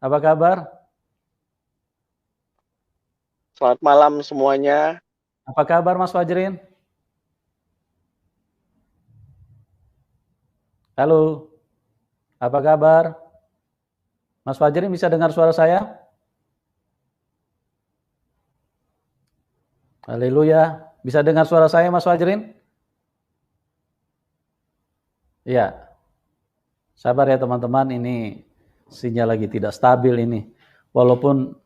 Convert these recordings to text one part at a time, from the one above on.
Apa kabar? Selamat malam semuanya. Apa kabar Mas Fajrin? Halo, apa kabar? Mas Fajrin bisa dengar suara saya? Haleluya. Bisa dengar suara saya Mas Fajrin? Iya, sabar ya teman-teman, ini sinyal lagi tidak stabil ini. Walaupun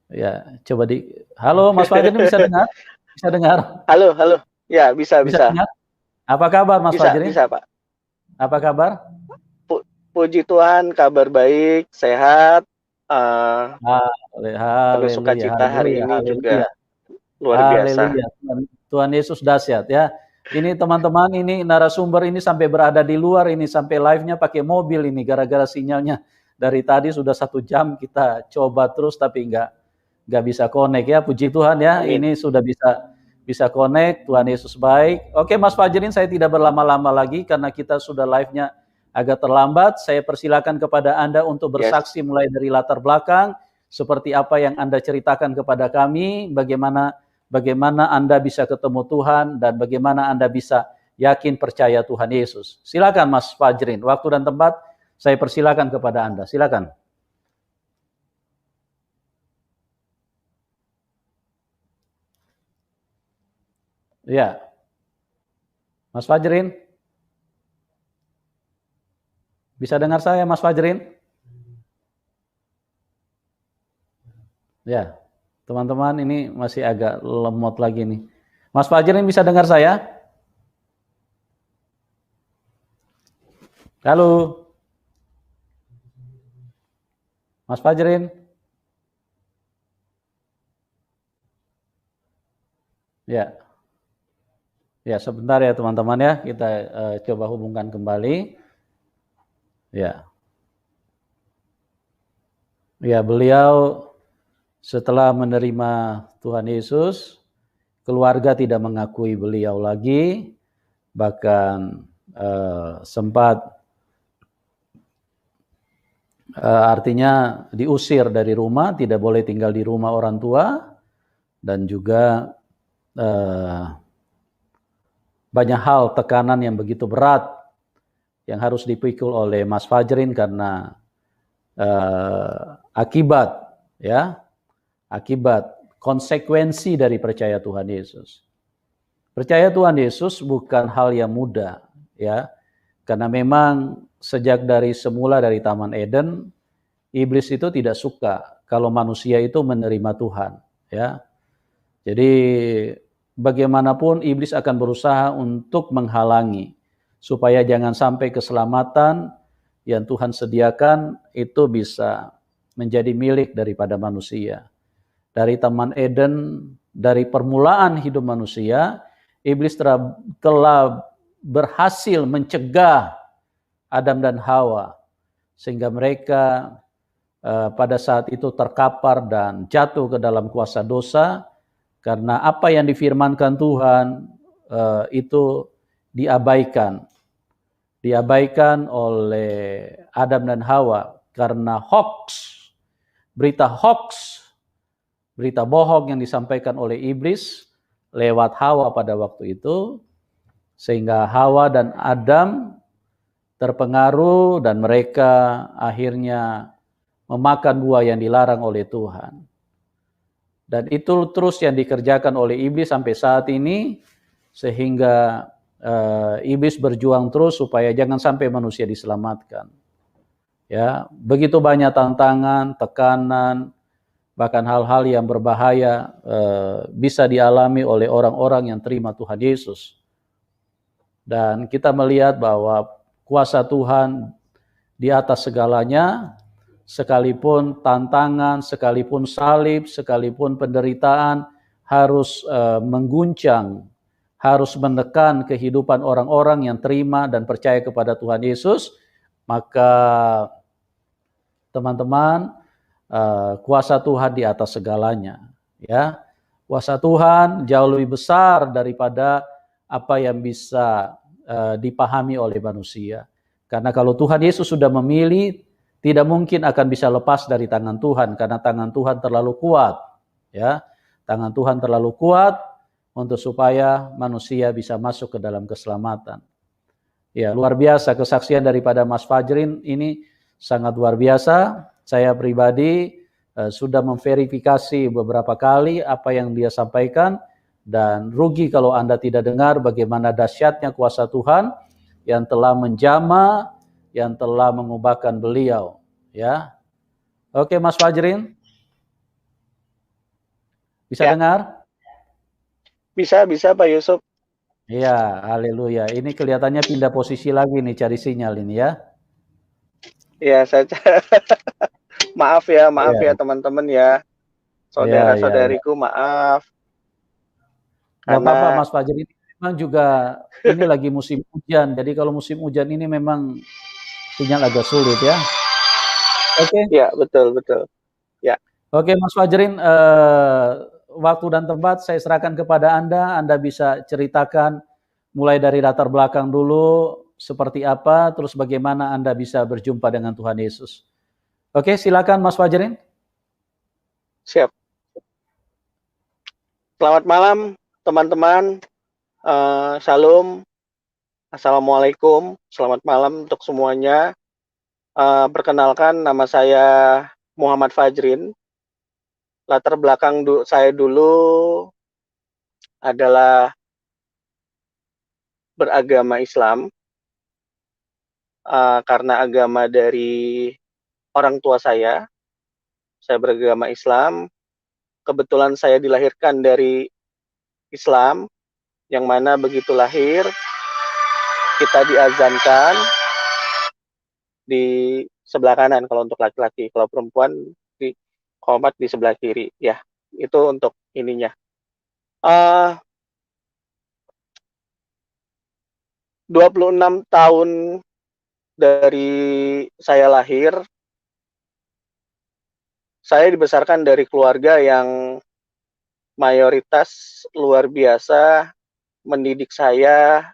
ya coba di Halo Mas Fajrin bisa dengar? Bisa dengar? Halo, halo. Ya, bisa, Bisa bisa. dengar? Apa kabar Mas Bisa, Fajrin? bisa, Pak. Apa kabar? Puji Tuhan, kabar baik, sehat. Penuh Haleluya, sukacita hari haleluya, ini juga haleluya. luar biasa. Haleluya. Tuhan Yesus dahsyat ya. Ini teman-teman, ini narasumber ini sampai berada di luar ini, sampai live-nya pakai mobil ini gara-gara sinyalnya dari tadi sudah 1 jam kita coba terus tapi nggak bisa connect ya. Puji Tuhan ya, Amin. ini sudah bisa connect. Tuhan Yesus baik. Oke Mas Fajrin, saya tidak berlama-lama lagi karena kita sudah live-nya agak terlambat. Saya persilakan kepada Anda untuk Yes. bersaksi mulai dari latar belakang seperti apa yang Anda ceritakan kepada kami, bagaimana Anda bisa ketemu Tuhan dan bagaimana Anda bisa yakin percaya Tuhan Yesus. Silakan Mas Fajrin, waktu dan tempat saya persilakan kepada Anda. Silakan. Ya, Mas Fajrin, bisa dengar saya Mas Fajrin? Ya, teman-teman ini masih agak lemot lagi nih. Mas Fajrin bisa dengar saya? Halo, Mas Fajrin? Ya, ya sebentar ya teman-teman ya, kita coba hubungkan kembali. Ya, ya beliau setelah menerima Tuhan Yesus, keluarga tidak mengakui beliau lagi, bahkan sempat artinya diusir dari rumah, tidak boleh tinggal di rumah orang tua, dan juga banyak hal tekanan yang begitu berat yang harus dipikul oleh Mas Fajrin karena akibat konsekuensi dari percaya Tuhan Yesus. Percaya Tuhan Yesus bukan hal yang mudah, ya, karena memang sejak dari semula dari Taman Eden, iblis itu tidak suka kalau manusia itu menerima Tuhan, ya. Jadi bagaimanapun iblis akan berusaha untuk menghalangi supaya jangan sampai keselamatan yang Tuhan sediakan itu bisa menjadi milik daripada manusia. Dari Taman Eden, dari permulaan hidup manusia, iblis telah berhasil mencegah Adam dan Hawa sehingga mereka pada saat itu terkapar dan jatuh ke dalam kuasa dosa karena apa yang difirmankan Tuhan itu diabaikan oleh Adam dan Hawa karena berita bohong yang disampaikan oleh iblis lewat Hawa pada waktu itu, sehingga Hawa dan Adam terpengaruh dan mereka akhirnya memakan buah yang dilarang oleh Tuhan. Dan itu terus yang dikerjakan oleh iblis sampai saat ini, sehingga iblis berjuang terus supaya jangan sampai manusia diselamatkan. Ya, begitu banyak tantangan, tekanan, bahkan hal-hal yang berbahaya bisa dialami oleh orang-orang yang terima Tuhan Yesus. Dan kita melihat bahwa kuasa Tuhan di atas segalanya, sekalipun tantangan, sekalipun salib, sekalipun penderitaan harus mengguncang, harus menekan kehidupan orang-orang yang terima dan percaya kepada Tuhan Yesus, maka teman-teman, kuasa Tuhan di atas segalanya, ya. Kuasa Tuhan jauh lebih besar daripada apa yang bisa dipahami oleh manusia. Karena kalau Tuhan Yesus sudah memilih, tidak mungkin akan bisa lepas dari tangan Tuhan karena tangan Tuhan terlalu kuat, ya. Tangan Tuhan terlalu kuat untuk supaya manusia bisa masuk ke dalam keselamatan. Ya, luar biasa kesaksian daripada Mas Fajrin ini sangat luar biasa. Saya pribadi sudah memverifikasi beberapa kali apa yang dia sampaikan, dan rugi kalau Anda tidak dengar bagaimana dahsyatnya kuasa Tuhan yang telah menjamah, yang telah mengubahkan beliau, ya. Oke, Mas Fajrin, bisa Ya, dengar? bisa Pak Yusuf. Iya, haleluya. Ini kelihatannya pindah posisi lagi nih, cari sinyal ini ya. Ya, saya maaf ya Iya, teman-teman ya. iya, iya, iya. Saudara-saudariku maaf Gak apa-apa karena Mas Fajar, ini memang juga ini lagi musim hujan. Jadi kalau musim hujan ini memang sinyal agak sulit ya. Oke, ya betul betul. Ya, oke Mas Fajrin, waktu dan tempat saya serahkan kepada Anda. Anda bisa ceritakan mulai dari latar belakang dulu seperti apa, terus bagaimana Anda bisa berjumpa dengan Tuhan Yesus. Oke, silakan Mas Fajrin. siap. Selamat malam teman-teman. Shalom. Assalamualaikum. Selamat malam untuk semuanya. Perkenalkan, nama saya Muhammad Fajrin. Latar belakang saya dulu adalah beragama Islam, karena agama dari orang tua saya. Saya beragama Islam. Kebetulan saya dilahirkan dari Islam, yang mana begitu lahir kita diazankan di sebelah kanan kalau untuk laki-laki, kalau perempuan di qomat di sebelah kiri. Ya, itu untuk ininya. 26 tahun dari saya lahir, saya dibesarkan dari keluarga yang mayoritas luar biasa mendidik saya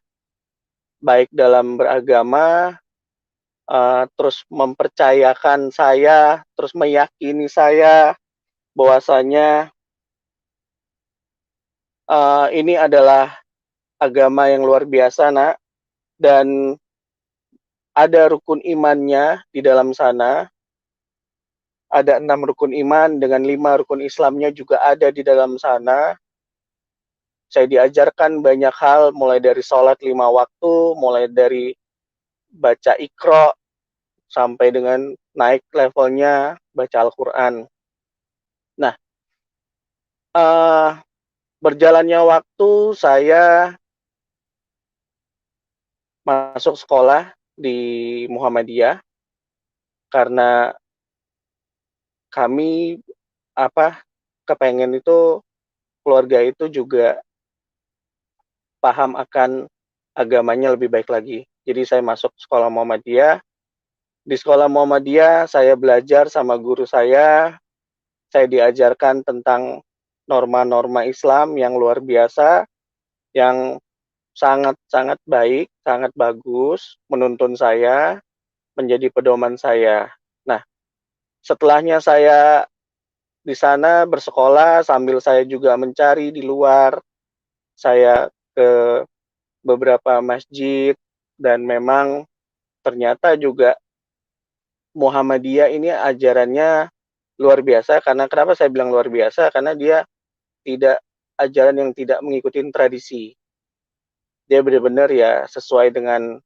baik dalam beragama, terus mempercayakan saya, terus meyakini saya bahwasanya ini adalah agama yang luar biasa, nak, dan ada rukun imannya di dalam sana. Ada 6 rukun iman dengan 5 rukun Islamnya juga ada di dalam sana. Saya diajarkan banyak hal, mulai dari sholat 5 waktu, mulai dari baca Iqra, sampai dengan naik levelnya baca Al-Quran. Nah, berjalannya waktu saya masuk sekolah di Muhammadiyah karena kami kepengen itu keluarga itu juga paham akan agamanya lebih baik lagi. Jadi saya masuk sekolah Muhammadiyah. Di sekolah Muhammadiyah saya belajar sama guru saya diajarkan tentang norma-norma Islam yang luar biasa, yang sangat-sangat baik, sangat bagus, menuntun saya, menjadi pedoman saya. Nah, setelahnya saya di sana bersekolah, sambil saya juga mencari di luar, saya ke beberapa masjid, dan memang ternyata juga Muhammadiyah ini ajarannya luar biasa. Karena kenapa saya bilang luar biasa? Karena dia tidak ajaran yang tidak mengikuti tradisi. Dia benar-benar ya sesuai dengan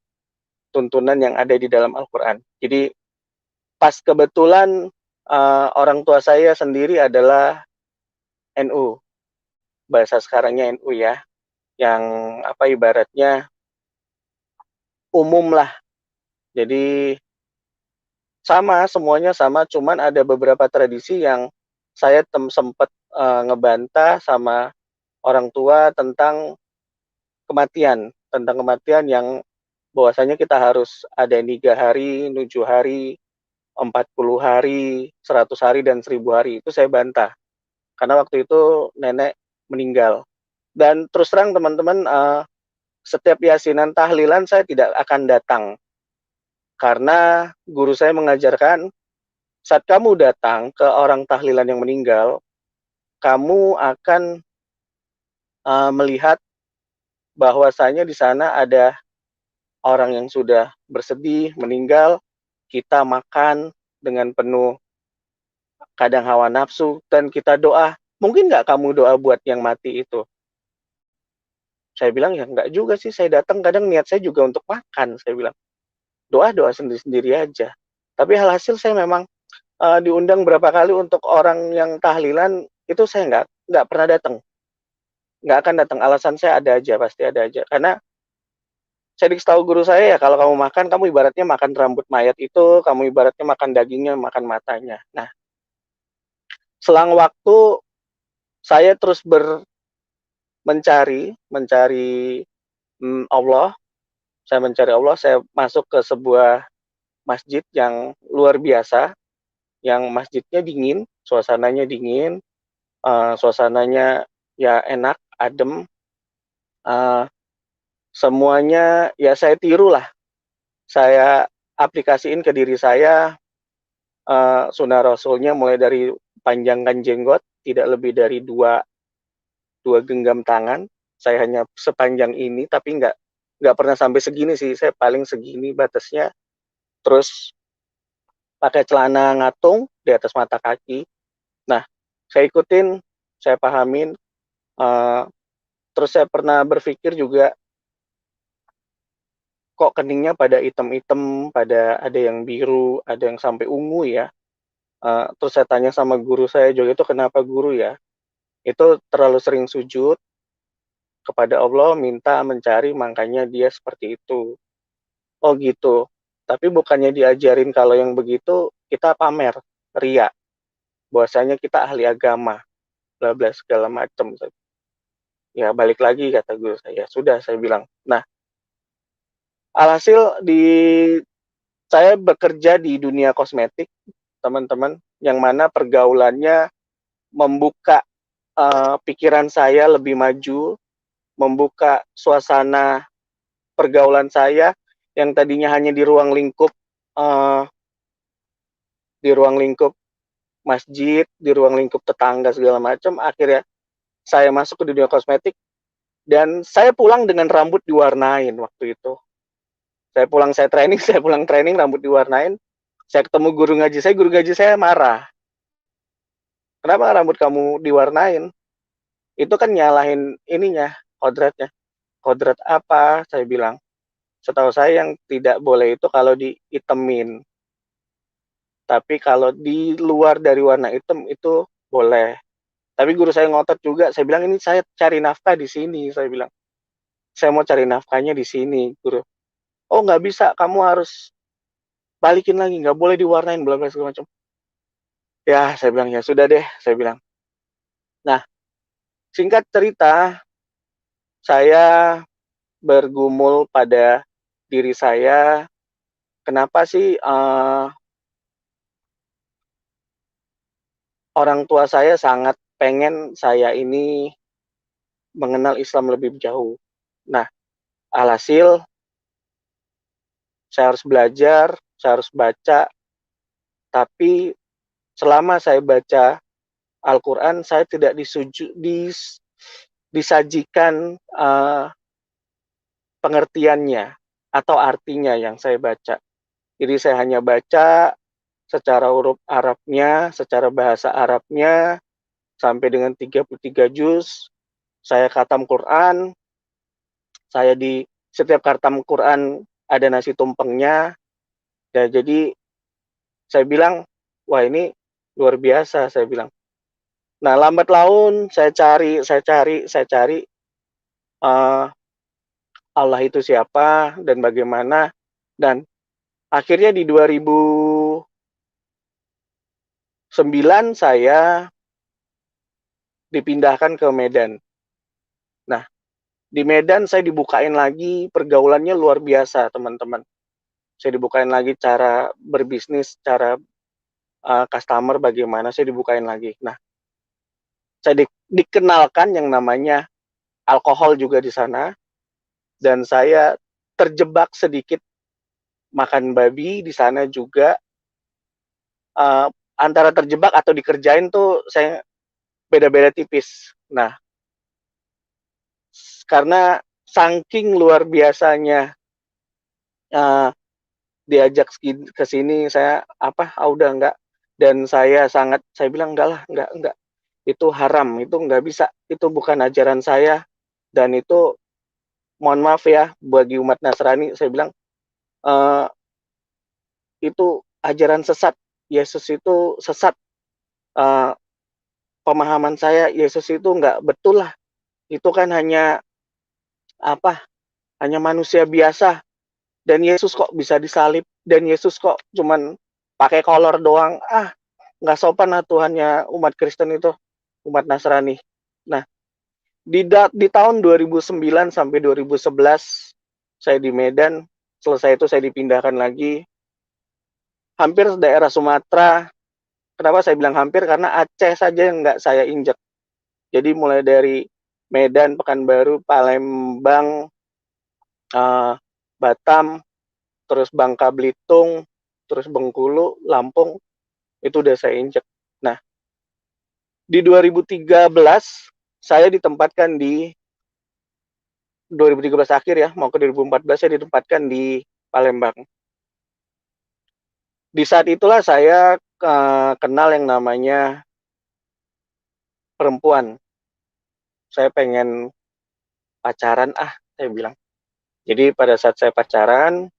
tuntunan yang ada di dalam Al-Quran. Jadi pas kebetulan orang tua saya sendiri adalah NU, bahasa sekarangnya NU ya, yang ibaratnya umum lah. Jadi semuanya sama, cuman ada beberapa tradisi yang saya sempat ngebantah sama orang tua tentang kematian yang bahwasanya kita harus ada 3 hari, 7 hari, 40 hari, 100 hari, dan 1000 hari. Itu saya bantah. Karena waktu itu nenek meninggal. Dan terus terang teman-teman, setiap yasinan tahlilan saya tidak akan datang. Karena guru saya mengajarkan, saat kamu datang ke orang tahlilan yang meninggal, kamu akan melihat bahwasanya di sana ada orang yang sudah bersedih, meninggal, kita makan dengan penuh kadang hawa nafsu, dan kita doa. Mungkin nggak kamu doa buat yang mati itu? Saya bilang, ya nggak juga sih, saya datang kadang niat saya juga untuk makan, saya bilang. Doa-doa sendiri-sendiri aja. Tapi hasil saya memang diundang berapa kali untuk orang yang tahlilan, itu saya nggak pernah datang. Nggak akan datang, alasan saya ada aja, pasti ada aja. Karena saya dikasih tahu guru saya, ya kalau kamu makan, kamu ibaratnya makan rambut mayat itu, kamu ibaratnya makan dagingnya, makan matanya. Nah, selang waktu saya terus mencari Allah. Saya mencari Allah, saya masuk ke sebuah masjid yang luar biasa, yang masjidnya dingin, suasananya dingin, suasananya ya enak, adem, semuanya ya saya tiru lah. Saya aplikasiin ke diri saya sunnah Rasulnya, mulai dari panjangkan jenggot, tidak lebih dari dua genggam tangan. Saya hanya sepanjang ini, tapi nggak pernah sampai segini sih. Saya paling segini batasnya. Terus pakai celana ngatung di atas mata kaki. Nah, saya ikutin, saya pahamin. Terus saya pernah berpikir juga, kok keningnya pada hitam-hitam, pada ada yang biru, ada yang sampai ungu ya. Terus saya tanya sama guru saya juga, itu kenapa guru ya? Itu terlalu sering sujud kepada Allah, minta mencari, makanya dia seperti itu. Oh gitu. Tapi bukannya diajarin kalau yang begitu kita pamer, ria, bahwasanya kita ahli agama, bla bla segala macam. Ya balik lagi kata guru saya, sudah saya bilang. Nah, alhasil saya bekerja di dunia kosmetik, teman-teman, yang mana pergaulannya membuka pikiran saya lebih maju, membuka suasana pergaulan saya yang tadinya hanya di ruang lingkup masjid, di ruang lingkup tetangga segala macam. Akhirnya saya masuk ke dunia kosmetik, dan saya pulang dengan rambut diwarnain waktu itu. Saya pulang training rambut diwarnain. Saya ketemu guru ngaji saya marah. Kenapa rambut kamu diwarnain? Itu kan nyalahin ininya, kodratnya. Kodrat apa? Saya bilang. Setahu saya yang tidak boleh itu kalau diitemin. Tapi kalau di luar dari warna hitam itu boleh. Tapi guru saya ngotot juga. Saya bilang, ini saya cari nafkah di sini. Saya bilang, saya mau cari nafkahnya di sini, guru. Oh nggak bisa, kamu harus balikin lagi, nggak boleh diwarnain, bla bla segala macam. Ya, saya bilang, ya sudah deh, saya bilang. Nah, singkat cerita, saya bergumul pada diri saya, kenapa sih orang tua saya sangat pengen saya ini mengenal Islam lebih jauh. Nah, alhasil saya harus belajar, saya harus baca, tapi selama saya baca Al-Quran, saya tidak disajikan pengertiannya atau artinya yang saya baca. Jadi saya hanya baca secara huruf Arabnya, secara bahasa Arabnya, sampai dengan 33 juz. Saya khatam Quran, saya di setiap khatam Quran ada nasi tumpengnya. Dan jadi saya bilang, wah ini luar biasa, saya bilang. Nah, lambat laun saya cari Allah itu siapa dan bagaimana, dan akhirnya di 2009 saya dipindahkan ke Medan. Nah, di Medan saya dibukain lagi, pergaulannya luar biasa, teman-teman. Saya dibukain lagi cara berbisnis, cara customer bagaimana, saya dibukain lagi. Nah, saya dikenalkan yang namanya alkohol juga di sana, dan saya terjebak sedikit makan babi di sana juga, antara terjebak atau dikerjain tuh saya beda-beda tipis. Nah, karena saking luar biasanya diajak ke sini, saya udah enggak, dan saya bilang enggak lah, enggak, itu haram, itu enggak bisa, itu bukan ajaran saya, dan itu mohon maaf ya bagi umat Nasrani, saya bilang itu ajaran sesat, Yesus itu sesat, uh, pemahaman saya Yesus itu enggak betul lah, itu kan hanya hanya manusia biasa, dan Yesus kok bisa disalib, dan Yesus kok cuman pakai kolor doang, nggak sopan lah Tuhannya umat Kristen itu, umat Nasrani. Nah, di tahun 2009 sampai 2011 saya di Medan, selesai itu saya dipindahkan lagi, hampir daerah Sumatera. Kenapa saya bilang hampir? Karena Aceh saja yang nggak saya injek. Jadi mulai dari Medan, Pekanbaru, Palembang, Batam, terus Bangka Belitung, terus Bengkulu, Lampung, itu udah saya injek. Nah, di 2013 saya ditempatkan di 2013 akhir ya, mau ke 2014 saya ditempatkan di Palembang. Di saat itulah saya kenal yang namanya perempuan. Saya pengen pacaran, saya bilang. Jadi pada saat saya pacaran,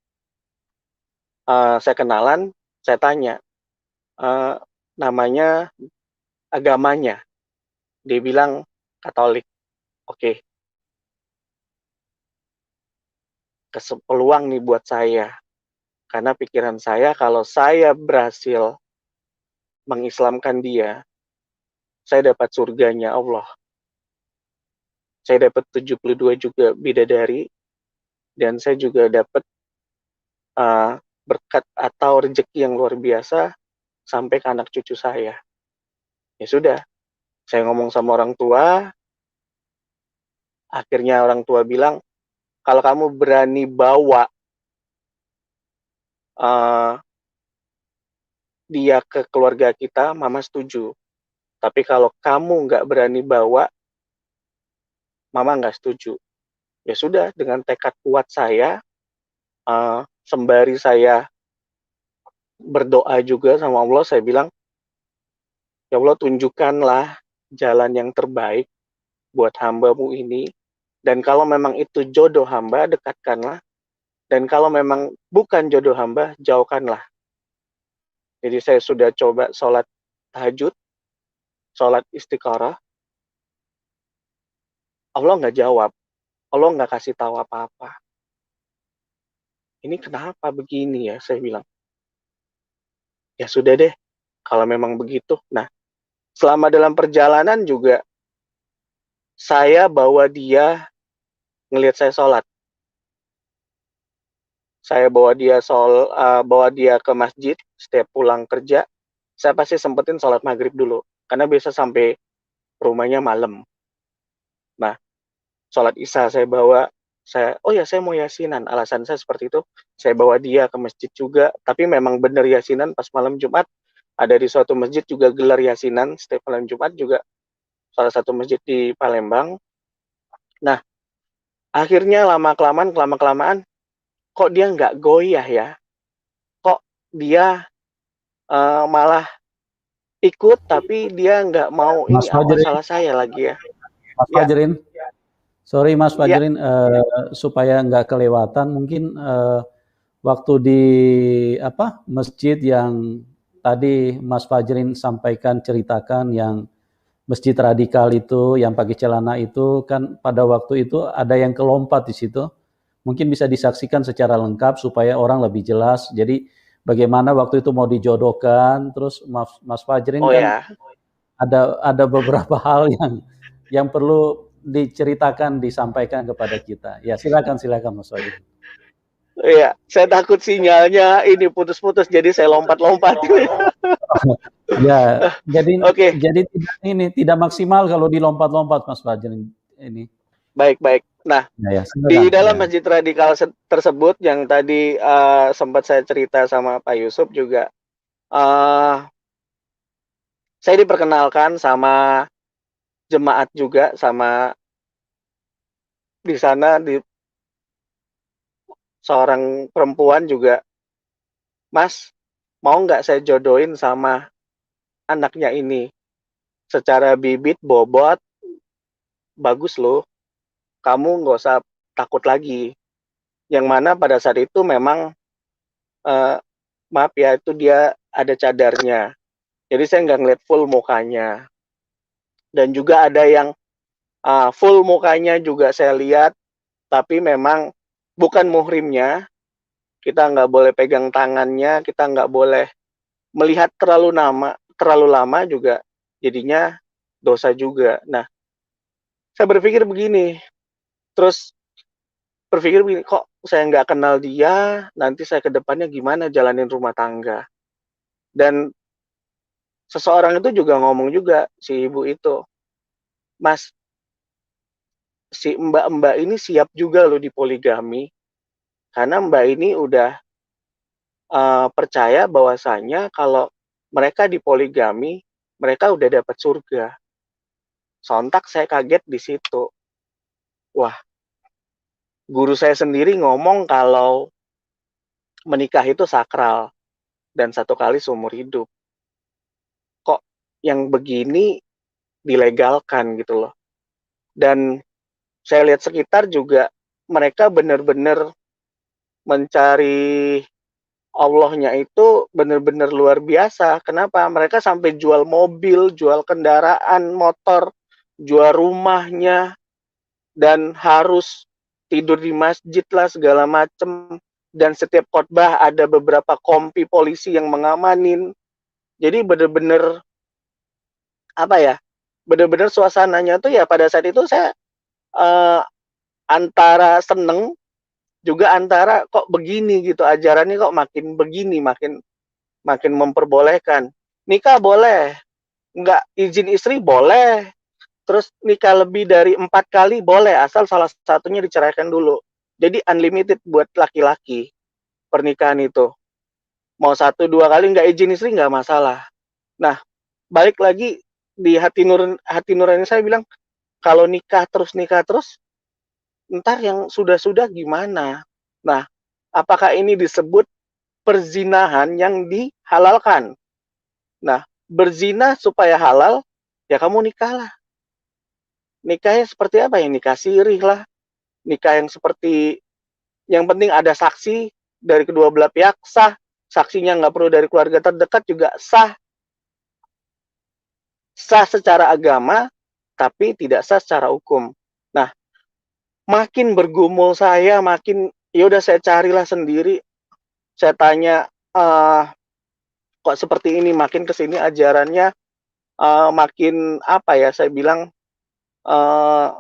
saya kenalan, saya tanya, namanya, agamanya. Dia bilang Katolik. Oke. Peluang nih buat saya. Karena pikiran saya kalau saya berhasil mengislamkan dia, saya dapat surganya Allah. Saya dapat 72 juga bidadari, dan saya juga dapat berkat atau rezeki yang luar biasa sampai ke anak cucu saya. Ya sudah, saya ngomong sama orang tua, akhirnya orang tua bilang, kalau kamu berani bawa dia ke keluarga kita, mama setuju. Tapi kalau kamu nggak berani bawa, mama nggak setuju. Ya sudah, dengan tekad kuat saya, sembari saya berdoa juga sama Allah, saya bilang, ya Allah, tunjukkanlah jalan yang terbaik buat hamba-Mu ini, dan kalau memang itu jodoh hamba, dekatkanlah, dan kalau memang bukan jodoh hamba, jauhkanlah. Jadi saya sudah coba sholat tahajud, sholat istikharah, Allah nggak jawab, Allah nggak kasih tahu apa-apa. Ini kenapa begini ya, saya bilang. Ya sudah deh, kalau memang begitu. Nah, selama dalam perjalanan juga, saya bawa dia ngelihat saya sholat. Saya bawa dia ke masjid setiap pulang kerja. Saya pasti sempetin sholat maghrib dulu, karena biasa sampai rumahnya malam. Nah, sholat isya saya bawa, saya mau yasinan. Alasan saya seperti itu. Saya bawa dia ke masjid juga, tapi memang benar yasinan pas malam Jumat. Ada di suatu masjid juga gelar yasinan setiap malam Jumat juga, salah satu masjid di Palembang. Nah, akhirnya lama-kelamaan, kok dia nggak goyah ya? Kok dia malah ikut, tapi dia nggak mau, ini apa salah saya lagi ya? Mas Fajrin, sorry Mas Fajrin, supaya nggak kelewatan, mungkin waktu di masjid yang tadi Mas Fajrin sampaikan, ceritakan, yang masjid radikal itu, yang pakai celana itu, kan pada waktu itu ada yang kelompat di situ. Mungkin bisa disaksikan secara lengkap supaya orang lebih jelas. Jadi bagaimana waktu itu mau dijodohkan, terus Mas Fajrin kan ada beberapa hal yang perlu diceritakan, disampaikan kepada kita. Ya, silakan Mas Fajrin. Iya, saya takut sinyalnya ini putus-putus, jadi saya lompat-lompat. Ya, jadi tidak maksimal kalau dilompat-lompat Mas Fajrin ini. Baik. Nah, Ya, ya, di silakan. dalam Ya. masjid radikal tersebut yang tadi sempat saya cerita sama Pak Yusuf juga, uh, saya diperkenalkan sama jemaat juga, sama di sana di seorang perempuan juga, Mas, mau nggak saya jodohin sama anaknya ini? Secara bibit, bobot, bagus loh. Kamu nggak usah takut lagi. Yang mana pada saat itu memang, uh, maaf ya, itu dia ada cadarnya. Jadi saya nggak ngeliat full mukanya. Dan juga ada yang full mukanya juga saya lihat, tapi memang bukan muhrimnya. Kita nggak boleh pegang tangannya, kita nggak boleh melihat terlalu lama juga, jadinya dosa juga. Nah, saya berpikir begini, terus berpikir begini, kok saya nggak kenal dia, nanti saya ke depannya gimana jalanin rumah tangga. Dan seseorang itu juga ngomong juga, si ibu itu, Mas, si mbak-mbak ini siap juga loh dipoligami, karena mbak ini udah percaya bahwasanya kalau mereka dipoligami, mereka udah dapat surga. Sontak saya kaget di situ. Wah, guru saya sendiri ngomong kalau menikah itu sakral dan satu kali seumur hidup. Kok yang begini dilegalkan gitu loh. Dan saya lihat sekitar juga mereka benar-benar mencari Allahnya itu benar-benar luar biasa. Kenapa? Mereka sampai jual mobil, jual kendaraan, motor, jual rumahnya, dan harus tidur di masjid lah segala macem. Dan setiap khotbah ada beberapa kompi polisi yang mengamanin. Jadi benar-benar apa ya? Benar-benar suasananya tuh ya pada saat itu saya uh, antara seneng juga antara kok begini gitu, ajarannya kok makin begini, makin makin memperbolehkan. Nikah boleh, nggak izin istri boleh, terus nikah lebih dari 4 kali boleh, asal salah satunya diceraikan dulu. Jadi unlimited buat laki-laki pernikahan itu. Mau 1 2 kali nggak izin istri nggak masalah. Nah, balik lagi di hati nurani saya bilang, kalau nikah terus, ntar yang sudah-sudah gimana? Nah, apakah ini disebut perzinahan yang dihalalkan? Nah, berzina supaya halal, ya kamu nikahlah. Nikahnya seperti apa ya? Nikah sirih lah. Nikah yang seperti, yang penting ada saksi dari kedua belah pihak, sah. Saksinya nggak perlu dari keluarga terdekat juga sah. Sah secara agama, tapi tidak sah secara hukum. Nah, makin bergumul saya, makin ya udah saya carilah sendiri. Saya tanya, kok seperti ini, makin kesini ajarannya makin apa ya? Saya bilang uh,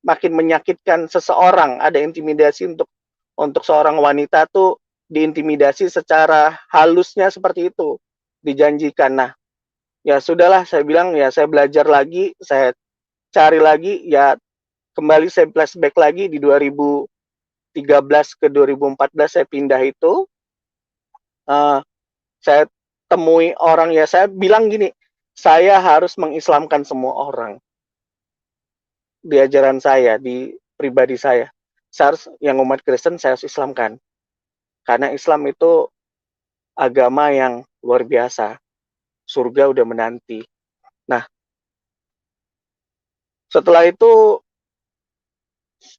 makin menyakitkan seseorang. Ada intimidasi untuk seorang wanita tuh, diintimidasi secara halusnya seperti itu, dijanjikan. Nah, ya sudahlah, saya bilang ya saya belajar lagi, saya cari lagi, ya kembali saya flashback lagi di 2013 ke 2014 saya pindah itu, uh, saya temui orang, ya saya bilang gini, saya harus mengislamkan semua orang di ajaran saya, di pribadi saya. Saya harus, yang umat Kristen saya harus islamkan. Karena Islam itu agama yang luar biasa. Surga udah menanti. Nah, setelah itu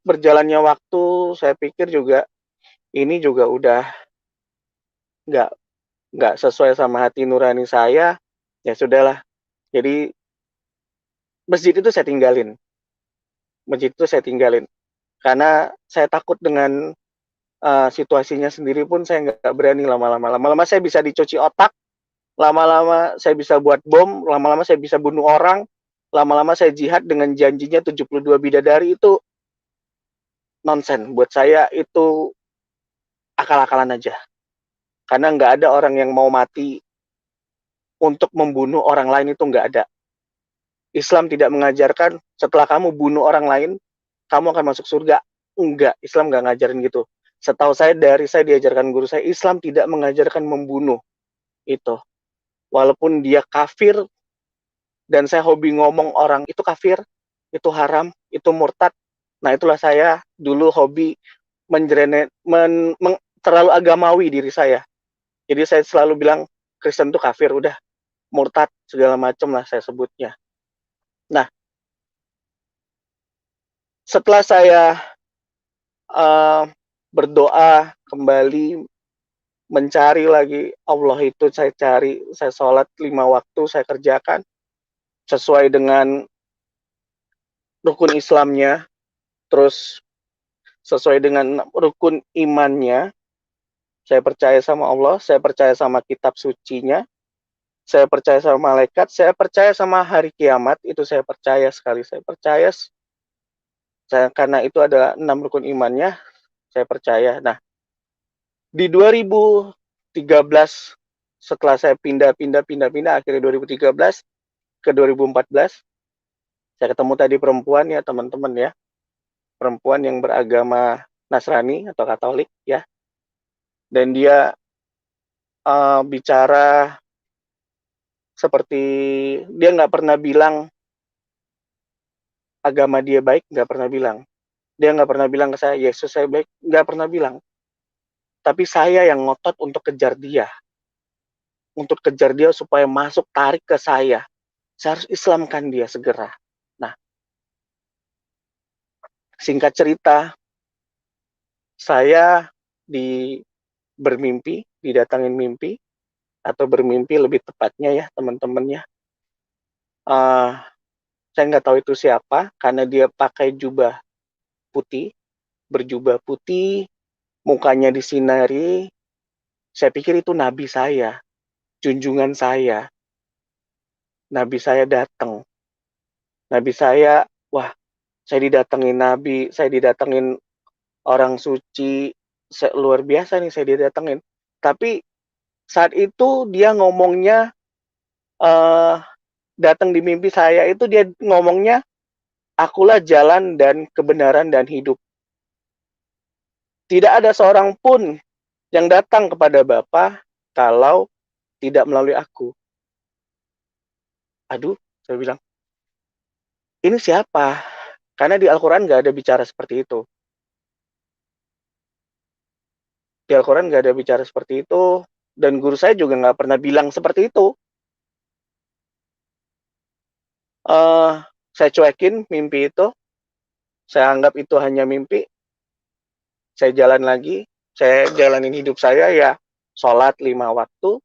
berjalannya waktu, saya pikir juga ini juga udah nggak nggak sesuai sama hati nurani saya. Ya sudahlah. Jadi masjid itu saya tinggalin. Masjid itu saya tinggalin. Karena saya takut dengan situasinya sendiri pun saya nggak berani lama-lama. Lama-lama saya bisa dicuci otak, lama-lama saya bisa buat bom, lama-lama saya bisa bunuh orang, lama-lama saya jihad dengan janjinya 72 bidadari. Itu nonsen. Buat saya itu akal-akalan aja. Karena nggak ada orang yang mau mati untuk membunuh orang lain, itu nggak ada. Islam tidak mengajarkan setelah kamu bunuh orang lain, kamu akan masuk surga. enggak, Islam nggak ngajarin gitu. Setahu saya saya diajarkan guru saya, Islam tidak mengajarkan membunuh itu. Walaupun dia kafir dan saya hobi ngomong orang itu kafir, itu haram, itu murtad. Nah, itulah saya dulu hobi terlalu agamawi diri saya. Jadi saya selalu bilang Kristen itu kafir, udah murtad segala macam lah saya sebutnya. Nah, setelah saya berdoa kembali, mencari lagi Allah itu saya cari, saya sholat 5 waktu saya kerjakan sesuai dengan rukun Islamnya, terus sesuai dengan rukun imannya. Saya percaya sama Allah, saya percaya sama kitab sucinya, saya percaya sama malaikat, saya percaya sama hari kiamat, itu saya percaya sekali, saya percaya. Karena itu ada 6 rukun imannya, saya percaya. Nah, di 2013 setelah saya pindah akhirnya 2013 ke 2014 saya ketemu tadi perempuan ya teman-teman ya, perempuan yang beragama Nasrani atau Katolik ya, dan dia bicara seperti dia nggak pernah bilang agama dia baik, nggak pernah bilang. Dia nggak pernah bilang ke saya Yesus saya baik, nggak pernah bilang. Tapi saya yang ngotot untuk kejar dia, supaya masuk, tarik ke saya. Saya harus Islamkan dia segera. Nah, singkat cerita, saya didatangin mimpi, atau bermimpi lebih tepatnya ya teman-temannya. Saya nggak tahu itu siapa, karena dia pakai jubah putih, berjubah putih, mukanya disinari. Saya pikir itu nabi saya, junjungan saya. Nabi saya datang. Nabi saya, wah, saya didatengin nabi, saya didatengin orang suci, luar biasa nih saya didatengin. Tapi saat itu dia ngomongnya, datang di mimpi saya itu dia ngomongnya, akulah jalan dan kebenaran dan hidup. Tidak ada seorang pun yang datang kepada Bapa kalau tidak melalui aku. Aduh, saya bilang, ini siapa? Karena di Al-Quran nggak ada bicara seperti itu. Di Al-Quran nggak ada bicara seperti itu, dan guru saya juga nggak pernah bilang seperti itu. Saya cuekin mimpi itu, saya anggap itu hanya mimpi. Saya jalan lagi, saya jalanin hidup saya ya, sholat 5 waktu,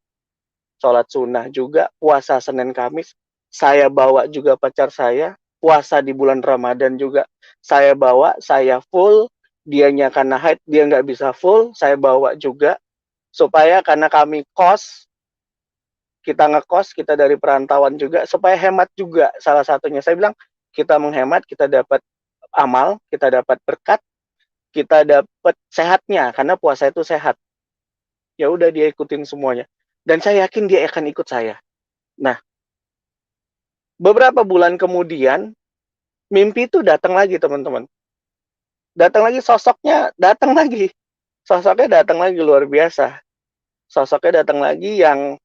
sholat sunnah juga, puasa Senin Kamis, saya bawa juga pacar saya, puasa di bulan Ramadan juga, saya bawa, saya full, dianya karena haid, dia nggak bisa full, saya bawa juga, supaya karena kami kita ngekos, kita dari perantauan juga, supaya hemat juga salah satunya. Saya bilang, kita menghemat, kita dapat amal, kita dapat berkat, kita dapat sehatnya, karena puasa itu sehat. Ya udah dia ikutin semuanya. Dan saya yakin dia akan ikut saya. Nah, beberapa bulan kemudian, mimpi itu datang lagi teman-teman. Datang lagi sosoknya, datang lagi. Sosoknya datang lagi luar biasa. Sosoknya datang lagi yang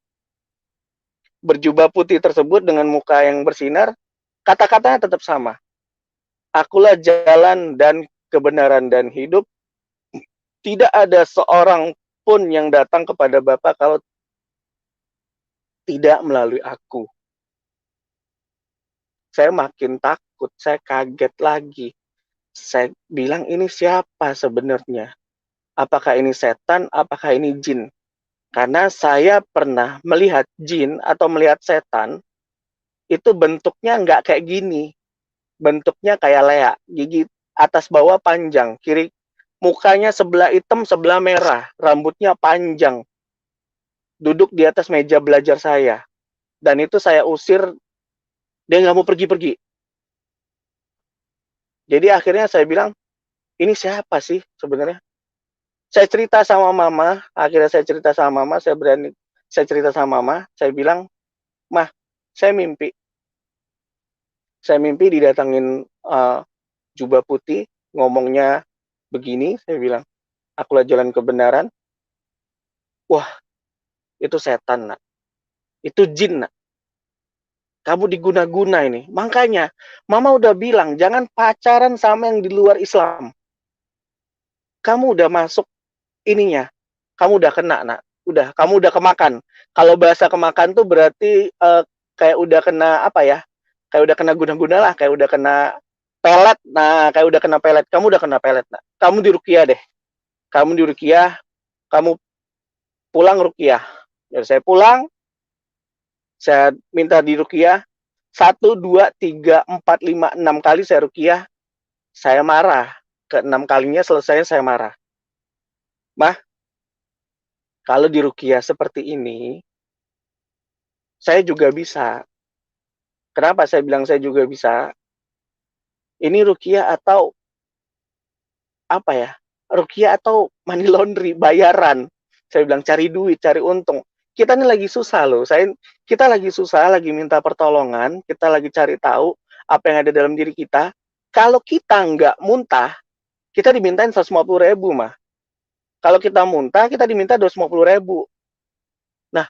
berjubah putih tersebut dengan muka yang bersinar, kata-katanya tetap sama. Akulah jalan dan kebenaran dan hidup. Tidak ada seorang pun yang datang kepada Bapa kalau tidak melalui aku. Saya makin takut, saya kaget lagi. Saya bilang, ini siapa sebenarnya? Apakah ini setan, apakah ini jin? Karena saya pernah melihat jin atau melihat setan, itu bentuknya nggak kayak gini. Bentuknya kayak leak, gigi atas bawah panjang, kiri mukanya sebelah hitam, sebelah merah, rambutnya panjang. Duduk di atas meja belajar saya. Dan itu saya usir, dia nggak mau pergi-pergi. Jadi akhirnya saya bilang, ini siapa sih sebenarnya? Saya cerita sama mama, akhirnya saya cerita sama mama, saya cerita sama mama, saya bilang, Mah, saya mimpi. Saya mimpi didatangin jubah putih, ngomongnya begini, saya bilang, akulah jalan kebenaran. Wah, itu setan, nak. Itu jin, nak. Kamu diguna-guna ini. Makanya, mama udah bilang, jangan pacaran sama yang di luar Islam. Kamu udah masuk ininya. Kamu udah kena, nak. Udah, kamu udah kemakan. Kalau bahasa kemakan tuh berarti kayak udah kena apa ya? Kayak udah kena guna-guna lah, kayak udah kena pelet. Nah, kayak udah kena pelet. Kamu udah kena pelet, nak. Kamu di Rukiah deh. Kamu di Rukiah, kamu pulang Rukiah. Jadi saya pulang, saya minta di Rukiah 1, 2, 3, 4, 5, 6 kali saya Rukiah, saya marah. Ke-6 kalinya selesai saya marah. Mah, kalau di Rukiah seperti ini, saya juga bisa. Kenapa saya bilang saya juga bisa? Ini Rukiah atau apa ya? Rukiah atau money laundry, bayaran. Saya bilang cari duit, cari untung. Kita ini lagi susah loh. Kita lagi susah, lagi minta pertolongan, kita lagi cari tahu apa yang ada dalam diri kita. Kalau kita nggak muntah, kita dimintain 150.000 mah. Kalau kita muntah, kita diminta 250.000. Nah,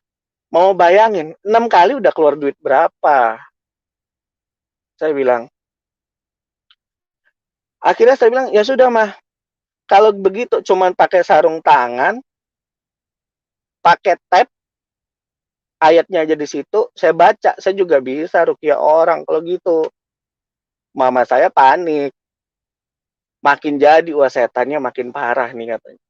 mau bayangin, 6 kali udah keluar duit berapa? Saya bilang. Akhirnya saya bilang, ya sudah mah. Kalau begitu cuman pakai sarung tangan, pakai tab, ayatnya aja di situ, saya baca, saya juga bisa rukiah orang kalau gitu. Mama saya panik. Makin jadi, wah setannya makin parah nih katanya.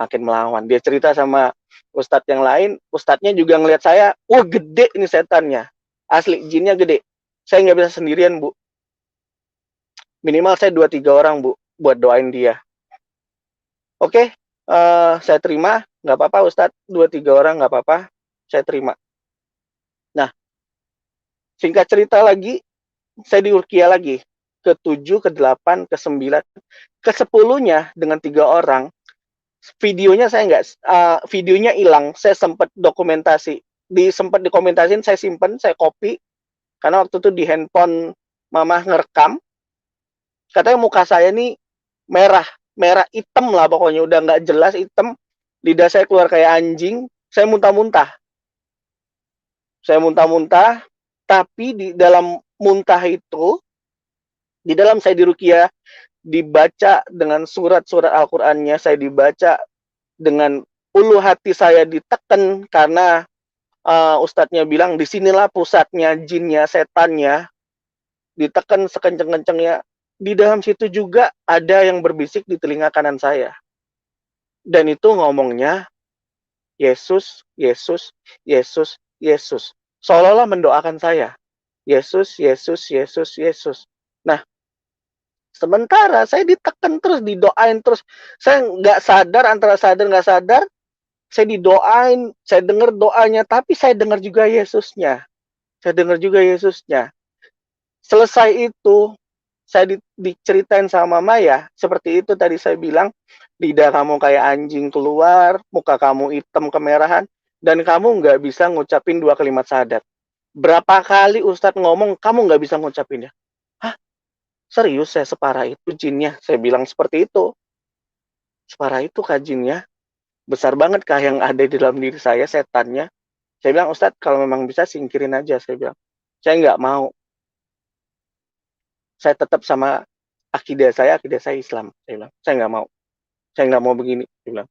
Makin melawan. Dia cerita sama ustadz yang lain, ustadznya juga ngelihat saya, wah gede ini setannya. Asli, jinnya gede. Saya nggak bisa sendirian, Bu. Minimal saya 2-3 orang, Bu, buat doain dia. Oke, saya terima, nggak apa-apa Ustadz, 2-3 orang nggak apa-apa, saya terima. Nah, singkat cerita lagi, saya di Urkia lagi, ke-7, ke-8, ke-9, ke-10-nya dengan 3 orang, videonya saya nggak, videonya hilang, saya sempat dokumentasi, sempat dikomentasin, saya simpen, saya copy, karena waktu itu di handphone mama ngerekam, katanya muka saya nih merah hitam lah pokoknya, udah nggak jelas, hitam, lidah saya keluar kayak anjing, saya muntah-muntah, tapi di dalam muntah itu, di dalam saya di Rukiah, dibaca dengan surat-surat Al-Qur'annya, saya dibaca dengan ulu hati saya ditekan, karena ustadznya bilang disinilah pusatnya jinnya, setannya, ditekan sekenceng-kencengnya. Di dalam situ juga ada yang berbisik di telinga kanan saya. Dan itu ngomongnya, Yesus, Yesus, Yesus, Yesus. Seolah-olah mendoakan saya. Yesus, Yesus, Yesus, Yesus. Nah, sementara saya ditekan terus, didoain terus. Saya nggak sadar, antara sadar nggak sadar, saya didoain, saya dengar doanya, tapi saya dengar juga Yesusnya. Saya dengar juga Yesusnya. Selesai itu, saya diceritain sama Mama ya, seperti itu tadi saya bilang, lidah kamu kayak anjing keluar, muka kamu hitam kemerahan, dan kamu nggak bisa ngucapin 2 kalimat syahadat. Berapa kali Ustadz ngomong, kamu nggak bisa ngucapinnya. Hah? Serius saya separah itu jinnya? Saya bilang seperti itu. Separah itu kah jinnya? Besar banget kah yang ada di dalam diri saya, setannya? Saya bilang, Ustadz kalau memang bisa singkirin aja, saya bilang. Saya nggak mau. Saya tetap sama akidah saya Islam. Saya bilang, saya nggak mau. Saya nggak mau begini. Saya bilang.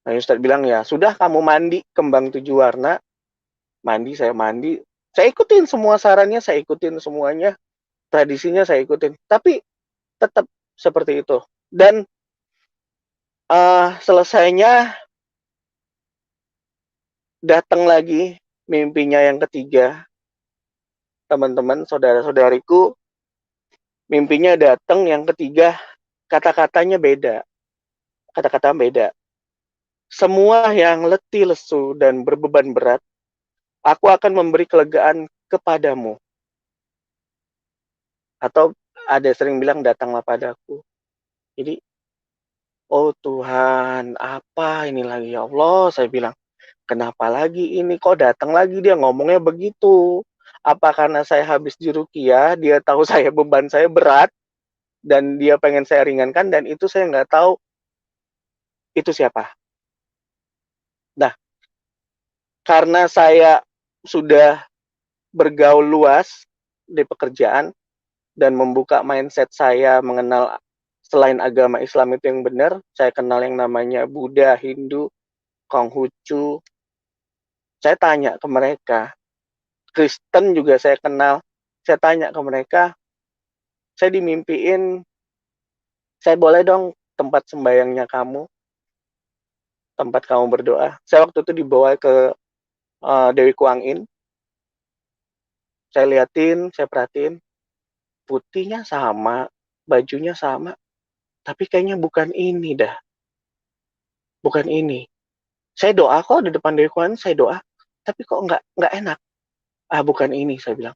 Nah, Ustadz bilang, ya sudah kamu mandi kembang 7 warna. Mandi, saya mandi. Saya ikutin semua sarannya, saya ikutin semuanya. Tradisinya saya ikutin. Tapi tetap seperti itu. Dan selesainya datang lagi mimpinya yang ketiga. Teman-teman, saudara-saudariku, mimpinya datang yang ketiga, kata-katanya beda. Kata-kata beda. Semua yang letih, lesu, dan berbeban berat, aku akan memberi kelegaan kepadamu. Atau ada sering bilang, datanglah padaku. Jadi, oh Tuhan, apa ini lagi ya Allah? Saya bilang, kenapa lagi ini? Kok datang lagi dia ngomongnya begitu? Apa karena saya habis di Rukiah, dia tahu saya beban saya berat, dan dia pengen saya ringankan, dan itu saya nggak tahu itu siapa. Nah, karena saya sudah bergaul luas di pekerjaan dan membuka mindset saya mengenal selain agama Islam itu yang benar, saya kenal yang namanya Buddha, Hindu, Konghucu. Saya tanya ke mereka, Kristen juga saya kenal. Saya tanya ke mereka, saya dimimpiin, saya boleh dong tempat sembayangnya kamu, tempat kamu berdoa. Saya waktu itu dibawa ke Dewi Kuang In. Saya liatin, saya perhatiin, putihnya sama, bajunya sama, tapi kayaknya bukan ini dah, bukan ini. Saya doa kok di depan Dewi Kuan, saya doa, tapi kok nggak enak. Ah, bukan ini, saya bilang.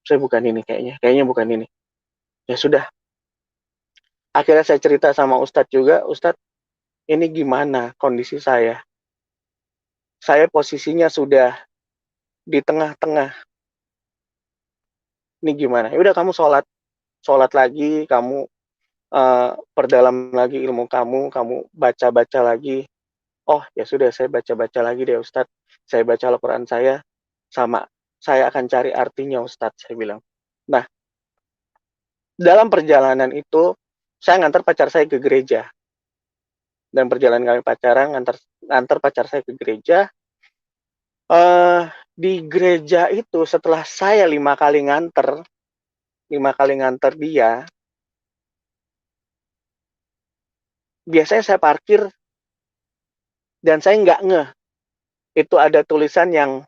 Saya bukan ini kayaknya bukan ini. Ya sudah. Akhirnya saya cerita sama Ustadz juga, Ustadz, ini gimana kondisi saya? Saya posisinya sudah di tengah-tengah. Ini gimana? Ya udah, kamu sholat lagi, kamu perdalam lagi ilmu kamu baca-baca lagi. Oh ya sudah, saya baca-baca lagi deh Ustadz. Saya baca Al-Quran saya, sama saya akan cari artinya Ustadz, saya bilang. Nah, dalam perjalanan itu, saya ngantar pacar saya ke gereja. Dan perjalanan kami pacaran, ngantar pacar saya ke gereja. Di gereja itu, setelah saya 5 kali nganter dia, biasanya saya parkir, dan saya nggak ngeh. Itu ada tulisan yang,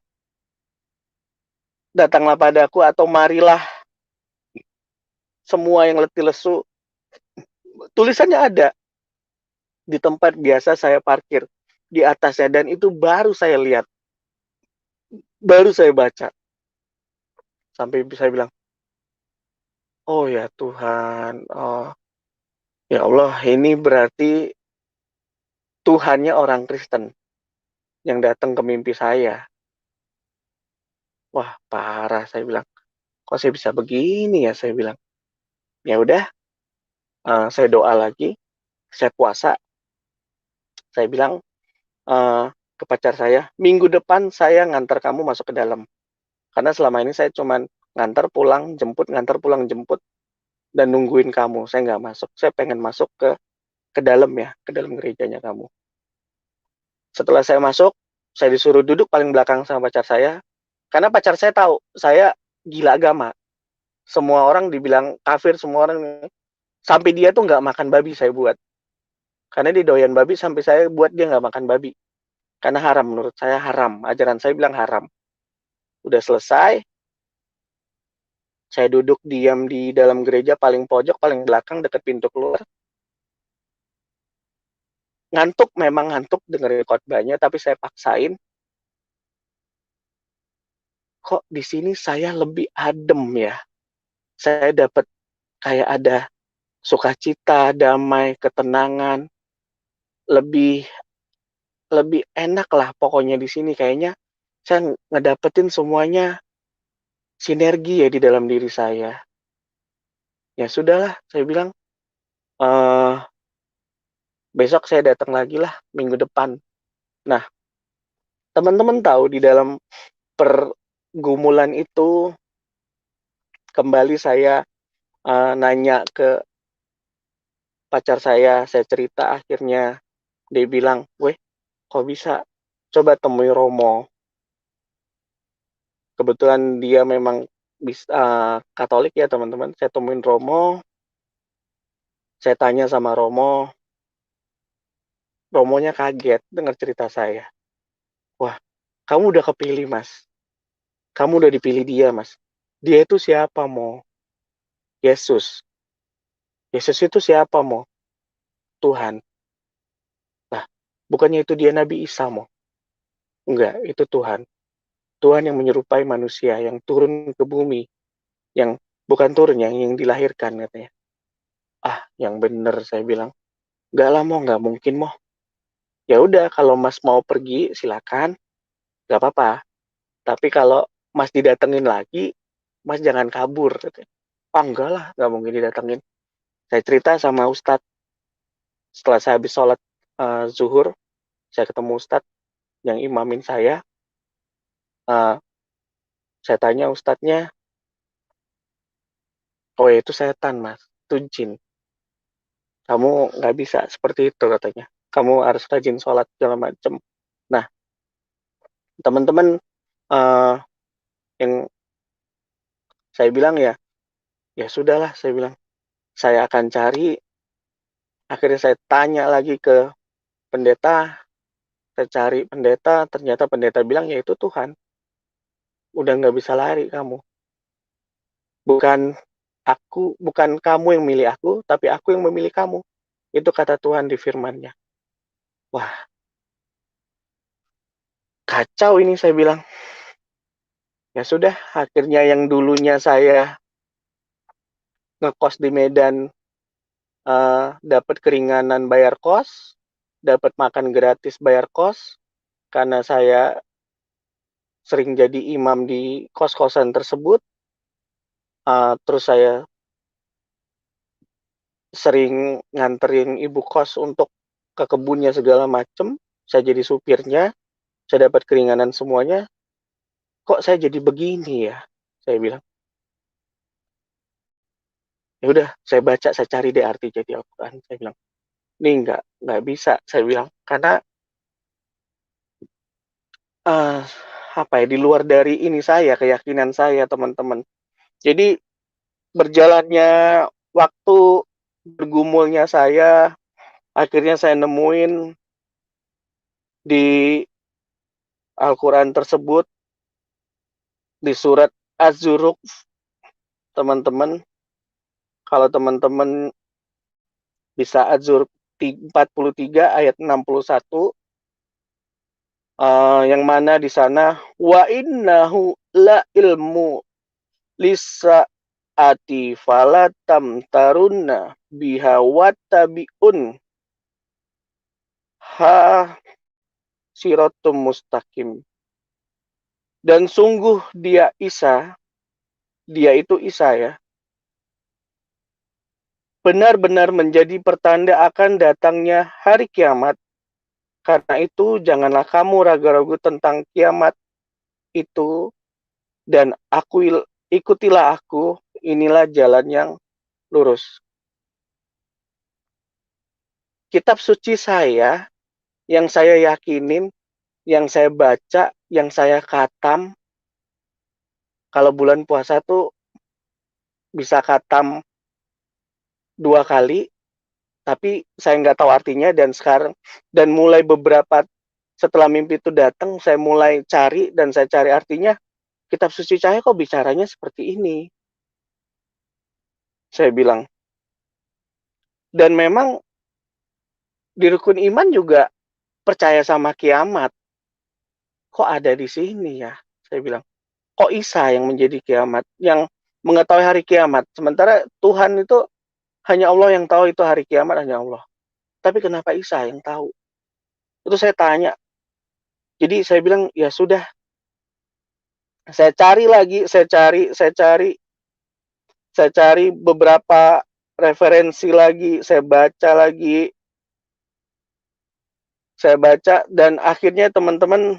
datanglah padaku, atau marilah semua yang letih lesu. Tulisannya ada di tempat biasa saya parkir, di atasnya, dan itu baru saya lihat, baru saya baca, sampai saya bilang, oh ya Tuhan, oh ya Allah, ini berarti Tuhannya orang Kristen yang datang ke mimpi saya. Wah, parah, saya bilang. Kok saya bisa begini ya, saya bilang. Ya udah, saya doa lagi, saya puasa. Saya bilang ke pacar saya, minggu depan saya ngantar kamu masuk ke dalam. Karena selama ini saya cuman ngantar pulang jemput, dan nungguin kamu. Saya nggak masuk. Saya pengen masuk ke dalam ya, ke dalam gerejanya kamu. Setelah saya masuk, saya disuruh duduk paling belakang sama pacar saya. Karena pacar saya tahu, saya gila agama. Semua orang dibilang kafir, semua orang. Sampai dia tuh nggak makan babi saya buat. Karena dia doyan babi, sampai saya buat dia nggak makan babi. Karena haram, menurut saya haram. Ajaran saya bilang haram. Udah selesai, saya duduk diam di dalam gereja paling pojok, paling belakang, dekat pintu keluar. Ngantuk, memang ngantuk dengerin khotbahnya, tapi saya paksain. Kok di sini saya lebih adem ya? Saya dapat kayak ada sukacita, damai, ketenangan, lebih lebih enak lah pokoknya di sini. Kayaknya saya ngedapetin semuanya sinergi ya di dalam diri saya. Ya sudahlah, saya bilang, besok saya datang lagi lah, minggu depan. Nah, teman-teman tahu, di dalam pergumulan itu, kembali saya nanya ke pacar saya cerita, akhirnya dia bilang, weh, kok bisa? Coba temui Romo. Kebetulan dia memang Katolik ya teman-teman. Saya temuin Romo, saya tanya sama Romo, Romonya kaget dengar cerita saya. Wah, kamu udah kepilih mas, kamu udah dipilih dia mas. Dia itu siapa mo? Yesus. Yesus itu siapa mo? Tuhan. Nah, bukannya itu dia Nabi Isa mo? Enggak, itu Tuhan. Tuhan yang menyerupai manusia, yang turun ke bumi, yang bukan turun, yang dilahirkan katanya. Ah, yang bener, saya bilang. Enggak lah mo, enggak mungkin mo. Ya udah, kalau mas mau pergi silakan, enggak apa-apa. Tapi kalau mas didatengin lagi, mas jangan kabur katanya. Ah, enggak lah, enggak mungkin didatengin. Saya cerita sama Ustadz, setelah saya habis sholat zuhur, saya ketemu Ustadz yang imamin saya. Saya tanya Ustadznya, oh itu setan mas, itu jin. Kamu nggak bisa seperti itu katanya. Kamu harus rajin sholat segala macam. Nah, teman-teman, yang saya bilang ya sudahlah, saya bilang saya akan cari. Akhirnya saya tanya lagi ke pendeta, saya cari pendeta, ternyata pendeta bilang ya itu Tuhan. Udah nggak bisa lari kamu. Bukan kamu yang milih aku, tapi aku yang memilih kamu. Itu kata Tuhan di firman-Nya. Wah, kacau ini, saya bilang. Ya sudah, akhirnya yang dulunya saya ngekos di Medan, dapat keringanan bayar kos, dapat makan gratis bayar kos, karena saya sering jadi imam di kos-kosan tersebut. Terus saya sering nganterin ibu kos untuk ke kebunnya segala macem. Saya jadi supirnya, saya dapat keringanan semuanya. Kok saya jadi begini ya? Saya bilang. Ya udah, saya baca, saya cari deh arti jadi Al-Quran. Saya bilang, ini nggak bisa, saya bilang, karena apa ya, di luar dari ini saya, keyakinan saya, teman-teman. Jadi berjalannya waktu, bergumulnya saya, akhirnya saya nemuin di Al-Quran tersebut, di surat Az-Zuruk, teman-teman. Kalau teman-teman bisa Az-Zuruk 43 ayat 61, yang mana di sana wa innahu la ilmu lisa'ati falatam tarunna biha wattabi'un ha siratum mustaqim. Dan sungguh dia itu Isa ya, benar-benar menjadi pertanda akan datangnya hari kiamat. Karena itu janganlah kamu ragu-ragu tentang kiamat itu, dan ikutilah aku, inilah jalan yang lurus. Kitab suci saya, yang saya yakinin, yang saya baca, yang saya khatam, kalau bulan puasa tuh bisa khatam 2 kali, tapi saya nggak tahu artinya, dan mulai beberapa setelah mimpi itu datang, saya mulai cari, dan saya cari artinya, kitab suci saya kok bicaranya seperti ini, saya bilang. Dan memang di rukun iman juga percaya sama kiamat. Kok ada di sini ya? Saya bilang, kok Isa yang menjadi kiamat, yang mengetahui hari kiamat, sementara Tuhan itu hanya Allah yang tahu itu hari kiamat, hanya Allah. Tapi kenapa Isa yang tahu? Itu saya tanya. Jadi saya bilang, ya sudah. Saya cari lagi, saya cari beberapa referensi lagi, saya baca, dan akhirnya teman-teman,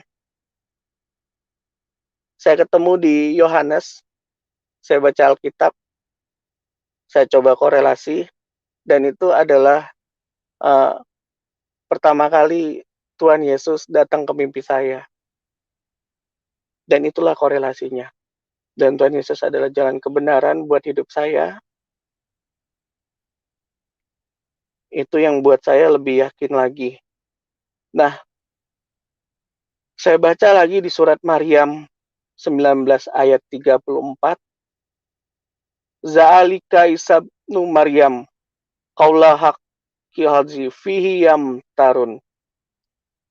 saya ketemu di Yohanes, saya baca Alkitab, saya coba korelasi, dan itu adalah pertama kali Tuhan Yesus datang ke mimpi saya. Dan itulah korelasinya. Dan Tuhan Yesus adalah jalan kebenaran buat hidup saya. Itu yang buat saya lebih yakin lagi. Nah, saya baca lagi di surat Maryam 19 ayat 34. Za'alika isabnu Maryam qaula haqqi hadzi fihi yam tarun.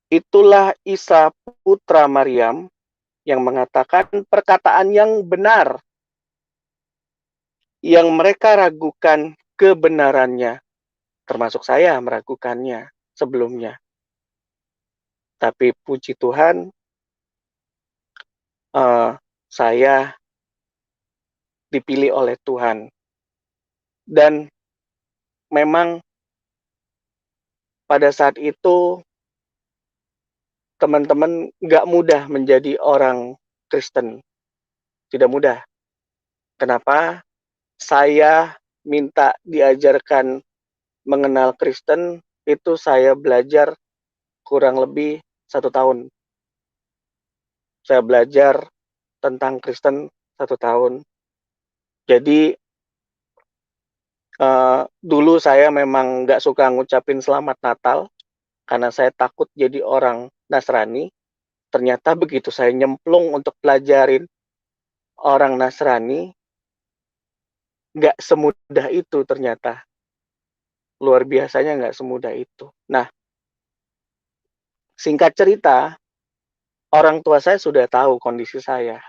Itulah Isa putra Maryam yang mengatakan perkataan yang benar, yang mereka ragukan kebenarannya, termasuk saya meragukannya sebelumnya. Tapi puji Tuhan, saya dipilih oleh Tuhan. Dan memang pada saat itu teman-teman nggak mudah menjadi orang Kristen. Tidak mudah. Kenapa? Saya minta diajarkan mengenal Kristen, itu saya belajar kurang lebih 1 tahun. Saya belajar tentang Kristen 1 tahun. Jadi dulu saya memang nggak suka ngucapin Selamat Natal, karena saya takut jadi orang Nasrani. Ternyata begitu saya nyemplung untuk pelajarin orang Nasrani, nggak semudah itu ternyata. Luar biasanya nggak semudah itu. Nah, singkat cerita, orang tua saya sudah tahu kondisi saya.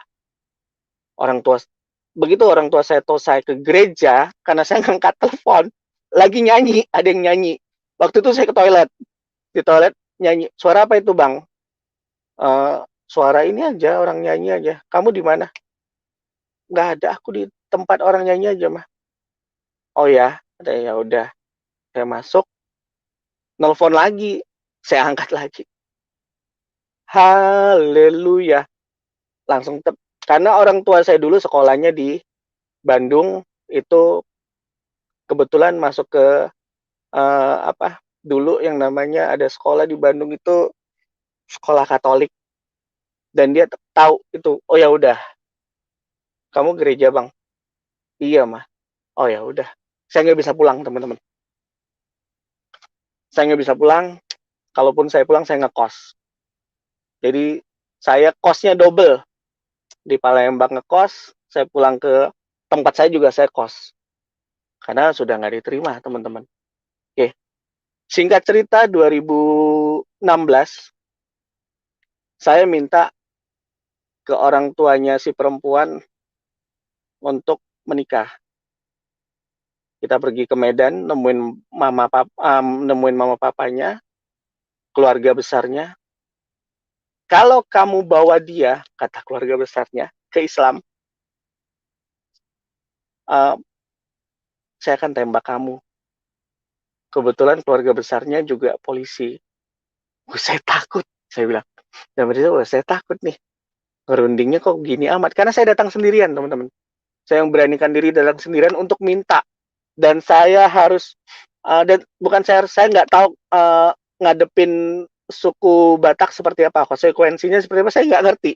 Begitu orang tua saya tahu saya ke gereja, karena saya ngangkat telepon, lagi nyanyi, ada yang nyanyi. Waktu itu saya ke toilet, di toilet nyanyi. Suara apa itu, Bang? Suara ini aja, orang nyanyi aja. Kamu di mana? Nggak ada, aku di tempat orang nyanyi aja, mah. Oh ya, ya udah. Saya masuk, nelfon lagi, saya angkat lagi. Haleluya. Langsung karena orang tua saya dulu sekolahnya di Bandung, itu kebetulan masuk ke dulu yang namanya ada sekolah di Bandung itu sekolah Katolik, dan dia tahu itu. Oh ya udah, kamu gereja, Bang? Iya, mah. Oh ya udah, saya nggak bisa pulang, teman-teman. Saya nggak bisa pulang. Kalaupun saya pulang, saya ngekos. Jadi saya kosnya double. Di Palembang ngekos, saya pulang ke tempat saya juga saya kos. Karena sudah nggak diterima, teman-teman. Oke, singkat cerita 2016, saya minta ke orang tuanya si perempuan untuk menikah. Kita pergi ke Medan, nemuin mama papanya, keluarga besarnya. Kalau kamu bawa dia, kata keluarga besarnya, ke Islam, saya akan tembak kamu. Kebetulan keluarga besarnya juga polisi. Saya takut, saya bilang. Dan berarti saya takut nih. Ngerundingnya kok gini amat. Karena saya datang sendirian, teman-teman. Saya yang beranikan diri datang sendirian untuk minta. Dan saya harus, dan bukan saya nggak tahu ngadepin suku Batak seperti apa, konsekuensinya seperti apa, saya nggak ngerti.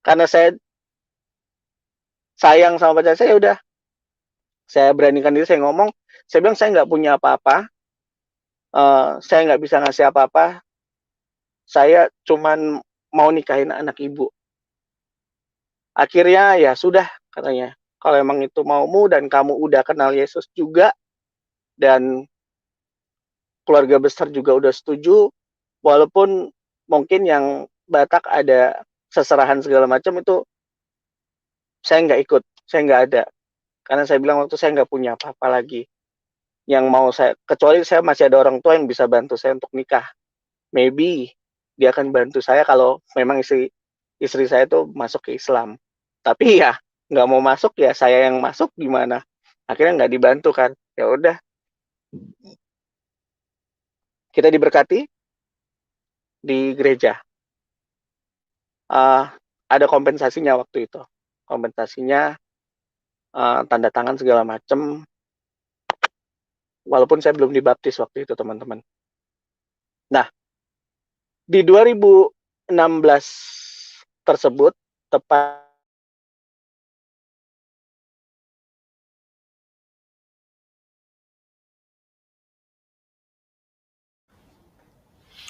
Karena saya sayang sama pacar saya, udah. Saya beranikan diri, saya ngomong, saya bilang saya nggak punya apa-apa, saya nggak bisa ngasih apa-apa, saya cuman mau nikahin anak ibu. Akhirnya ya sudah, katanya, kalau emang itu maumu dan kamu udah kenal Yesus juga, dan keluarga besar juga udah setuju, walaupun mungkin yang Batak ada seserahan segala macam, itu saya nggak ikut, saya nggak ada. Karena saya bilang waktu saya nggak punya apa-apa lagi. Yang mau saya, kecuali saya masih ada orang tua yang bisa bantu saya untuk nikah. Maybe dia akan bantu saya kalau memang istri saya tuh masuk ke Islam. Tapi ya nggak mau masuk, ya saya yang masuk gimana? Akhirnya nggak dibantu kan. Ya udah, kita diberkati di gereja. Ada kompensasinya waktu itu. Kompensasinya tanda tangan segala macam. Walaupun saya belum dibaptis waktu itu, teman-teman. Nah, di 2016 tersebut, tepat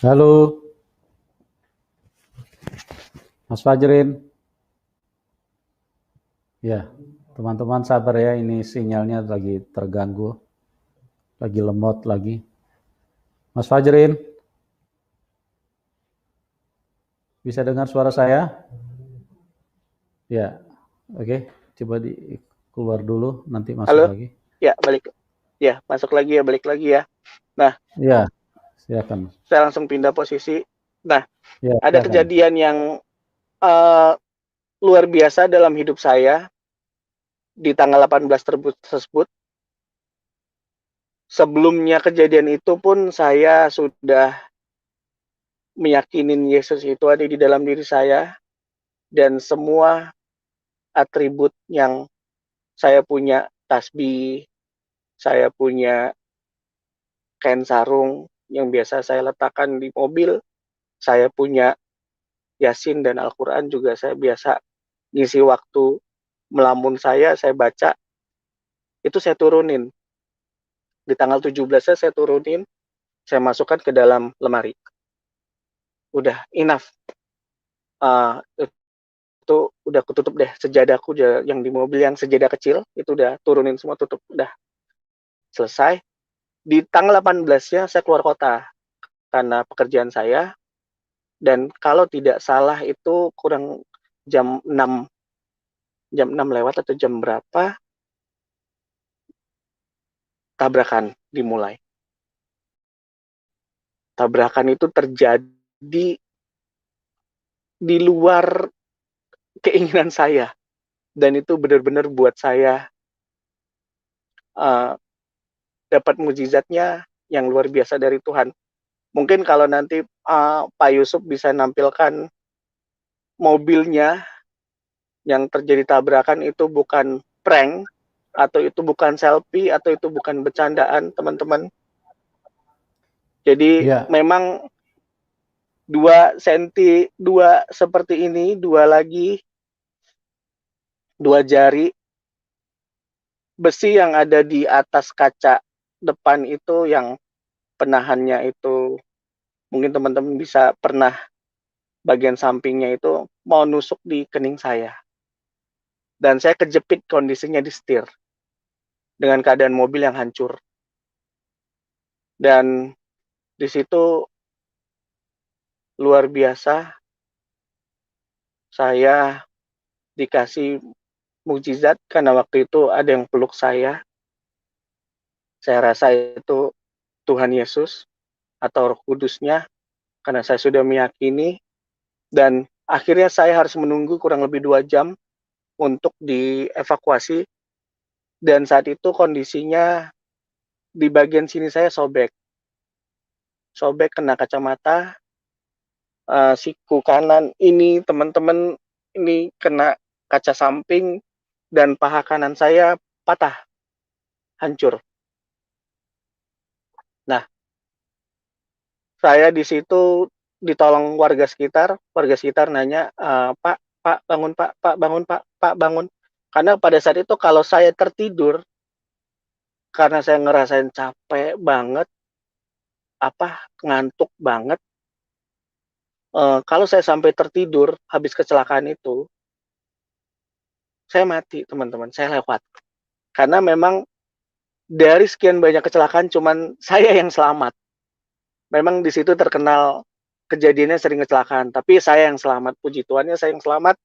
Halo, Mas Fajrin. Ya, teman-teman sabar ya, ini sinyalnya lagi terganggu, lagi lemot lagi. Mas Fajrin, bisa dengar suara saya? Ya, oke. Coba keluar dulu, nanti masuk Halo? lagi. Ya, balik. Ya, masuk lagi ya, balik lagi ya. Nah, ya, silakan. saya langsung pindah posisi. Nah, ya, ada silakan. kejadian yang luar biasa dalam hidup saya di tanggal 18 tersebut. sebelumnya kejadian itu pun saya sudah meyakinin Yesus itu ada di dalam diri saya, dan semua atribut yang saya punya, tasbih, saya punya kain sarung yang biasa saya letakkan di mobil, saya punya Yasin dan Al-Quran juga saya biasa ngisi waktu melamun saya baca, itu saya turunin. Di tanggal 17-nya saya turunin, saya masukkan ke dalam lemari. Udah, enough. Itu udah ketutup deh, sejadahku yang di mobil yang sejadah kecil, itu udah turunin semua, tutup, udah selesai. Di tanggal 18-nya saya keluar kota karena pekerjaan saya, dan kalau tidak salah itu kurang jam 6 lewat atau jam berapa, tabrakan dimulai. Tabrakan itu terjadi di luar keinginan saya, dan itu benar-benar buat saya dapat mujizatnya yang luar biasa dari Tuhan. Mungkin kalau nanti Pak Yusuf bisa nampilkan mobilnya yang terjadi tabrakan, itu bukan prank, atau itu bukan selfie, atau itu bukan bercandaan, teman-teman. Jadi Ya, memang 2 senti, 2 seperti ini, 2 lagi, 2 jari besi yang ada di atas kaca depan itu, yang penahannya itu mungkin teman-teman bisa pernah, bagian sampingnya itu mau nusuk di kening saya. Dan saya kejepit kondisinya di setir dengan keadaan mobil yang hancur. Dan di situ luar biasa, saya dikasih mukjizat karena waktu itu ada yang peluk saya. Saya rasa itu Tuhan Yesus atau Roh Kudusnya, karena saya sudah meyakini, dan akhirnya saya harus menunggu kurang lebih 2 jam untuk dievakuasi, dan saat itu kondisinya di bagian sini saya sobek kena kacamata, siku kanan ini teman-teman ini kena kaca samping, dan paha kanan saya patah, hancur. Nah, saya di situ ditolong warga sekitar nanya, Pak, Pak bangun Pak, Pak bangun Pak, Pak bangun. Karena pada saat itu kalau saya tertidur, karena saya ngerasain capek banget, ngantuk banget, kalau saya sampai tertidur habis kecelakaan itu, saya mati teman-teman, saya lewat. Karena memang dari sekian banyak kecelakaan cuman saya yang selamat. Memang di situ terkenal kejadiannya sering kecelakaan, tapi saya yang selamat, puji Tuhannya saya yang selamat.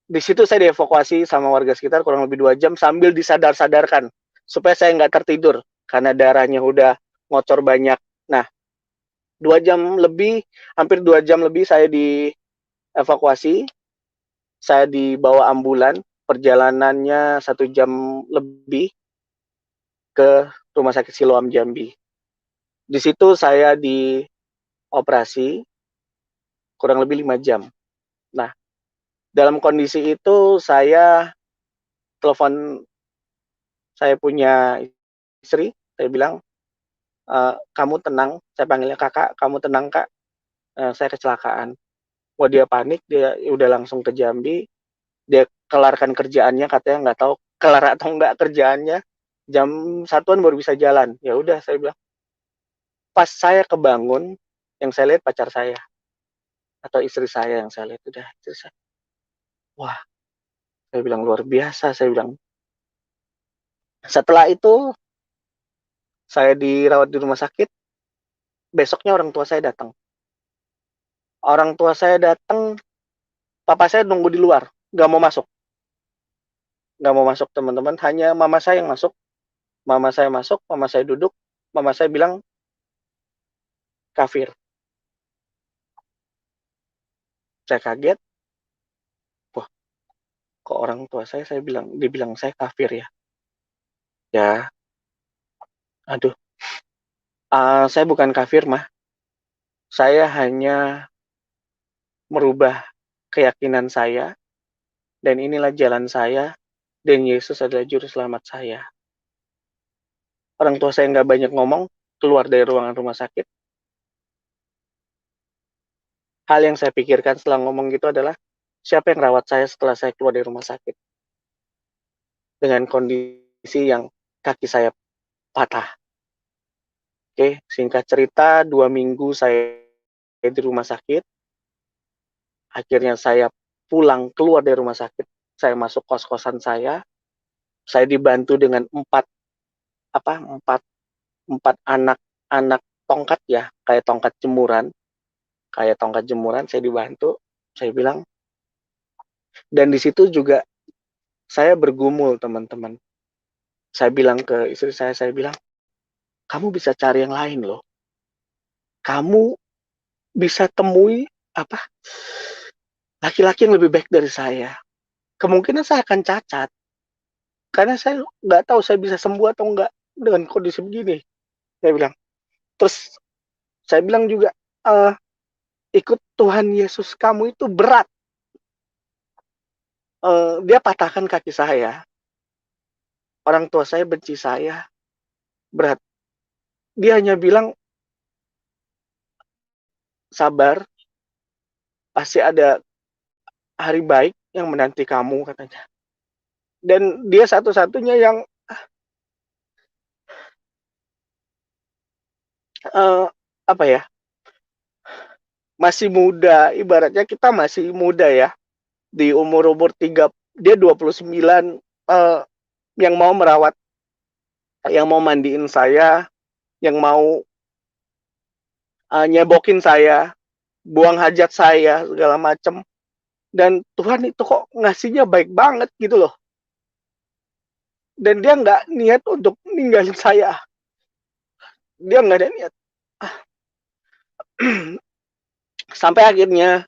Di situ saya dievakuasi sama warga sekitar kurang lebih 2 jam sambil disadar-sadarkan supaya saya nggak tertidur karena darahnya udah ngocor banyak. Nah, 2 jam lebih, hampir 2 jam lebih saya dievakuasi, saya dibawa ambulan, perjalanannya 1 jam lebih ke Rumah Sakit Siloam Jambi. Di situ saya dioperasi kurang lebih 5 jam. Nah, dalam kondisi itu saya telepon saya punya istri, saya bilang, kamu tenang, saya panggilnya kakak, kamu tenang kak, saya kecelakaan. Wah, dia panik, dia udah langsung ke Jambi, dia kelarkan kerjaannya, katanya nggak tahu kelar atau nggak kerjaannya, jam 1-an baru bisa jalan. Ya udah, saya bilang. Pas saya kebangun, yang saya lihat pacar saya atau istri saya, yang saya lihat udah istri saya. Wah, saya bilang luar biasa, saya bilang. Setelah itu saya dirawat di rumah sakit, besoknya orang tua saya datang. Orang tua saya datang, papa saya nunggu di luar, nggak mau masuk. Nggak mau masuk teman-teman, hanya mama saya yang masuk. Mama saya masuk, mama saya duduk, mama saya bilang, kafir. Saya kaget, wah, kok orang tua saya bilang, dibilang saya kafir ya. Ya, Aduh, saya bukan kafir mah. Saya hanya merubah keyakinan saya, dan inilah jalan saya, dan Yesus adalah juru selamat saya. Orang tua saya nggak banyak ngomong, keluar dari ruangan rumah sakit. Hal yang saya pikirkan setelah ngomong gitu adalah, siapa yang rawat saya setelah saya keluar dari rumah sakit? Dengan kondisi yang kaki saya patah. Oke, singkat cerita, 2 minggu saya di rumah sakit. Akhirnya saya pulang keluar dari rumah sakit. Saya masuk kos-kosan saya. Saya dibantu dengan empat anak tongkat ya, kayak tongkat jemuran. Saya dibantu. Saya bilang, dan di situ juga saya bergumul, teman-teman. Saya bilang ke istri saya bilang, kamu bisa cari yang lain loh. Kamu bisa temui laki-laki yang lebih baik dari saya. Kemungkinan saya akan cacat, karena saya nggak tahu saya bisa sembuh atau enggak dengan kondisi begini. Saya bilang. Terus saya bilang juga, ikut Tuhan Yesus kamu itu berat. Dia patahkan kaki saya. Orang tua saya benci saya. Berat. Dia hanya bilang, sabar, pasti ada hari baik yang menanti kamu, katanya. Dan dia satu-satunya yang uh, apa ya, masih muda. Ibaratnya kita masih muda ya. Di umur-umur 3, dia 29, yang mau merawat, yang mau mandiin saya, yang mau nyebokin saya, buang hajat saya, segala macem. Dan Tuhan itu kok ngasihnya baik banget gitu loh. Dan dia nggak niat untuk ninggalin saya. Dia nggak ada niat. Sampai akhirnya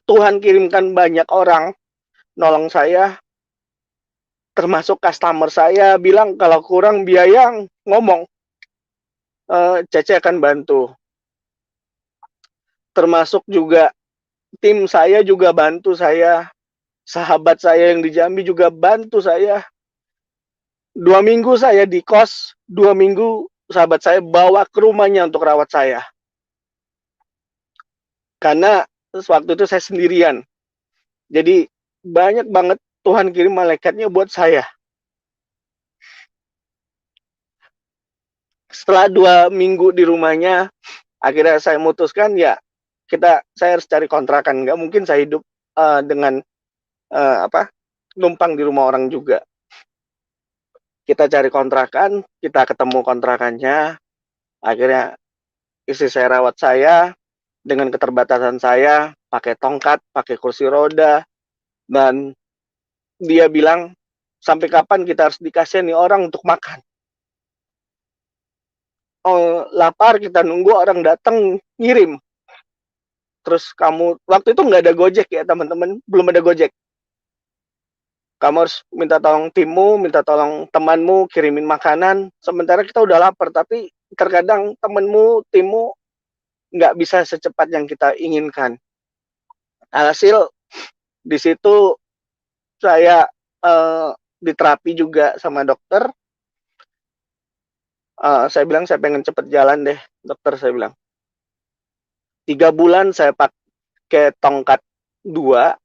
Tuhan kirimkan banyak orang nolong saya, termasuk customer saya bilang kalau kurang biaya ngomong, Cece akan bantu. Termasuk juga tim saya juga bantu saya, sahabat saya yang di Jambi juga bantu saya. 2 minggu saya di kos, 2 minggu sahabat saya bawa ke rumahnya untuk rawat saya. Karena waktu itu saya sendirian. Jadi banyak banget Tuhan kirim malaikatnya buat saya. Setelah 2 minggu di rumahnya, akhirnya saya memutuskan ya saya harus cari kontrakan. Nggak mungkin saya hidup dengan numpang di rumah orang juga. Kita cari kontrakan, kita ketemu kontrakannya. Akhirnya istri saya rawat saya dengan keterbatasan saya, pakai tongkat, pakai kursi roda, dan dia bilang, sampai kapan kita harus dikasih nih orang untuk makan? Lapar, kita nunggu orang datang ngirim. Terus waktu itu nggak ada Gojek ya teman-teman, belum ada Gojek. Kamu harus minta tolong timmu, minta tolong temanmu kirimin makanan. Sementara kita udah lapar, tapi terkadang temanmu, timmu nggak bisa secepat yang kita inginkan. Alhasil di situ saya diterapi juga sama dokter. Saya bilang saya pengen cepet jalan deh, dokter, saya bilang. 3 bulan saya pakai tongkat 2,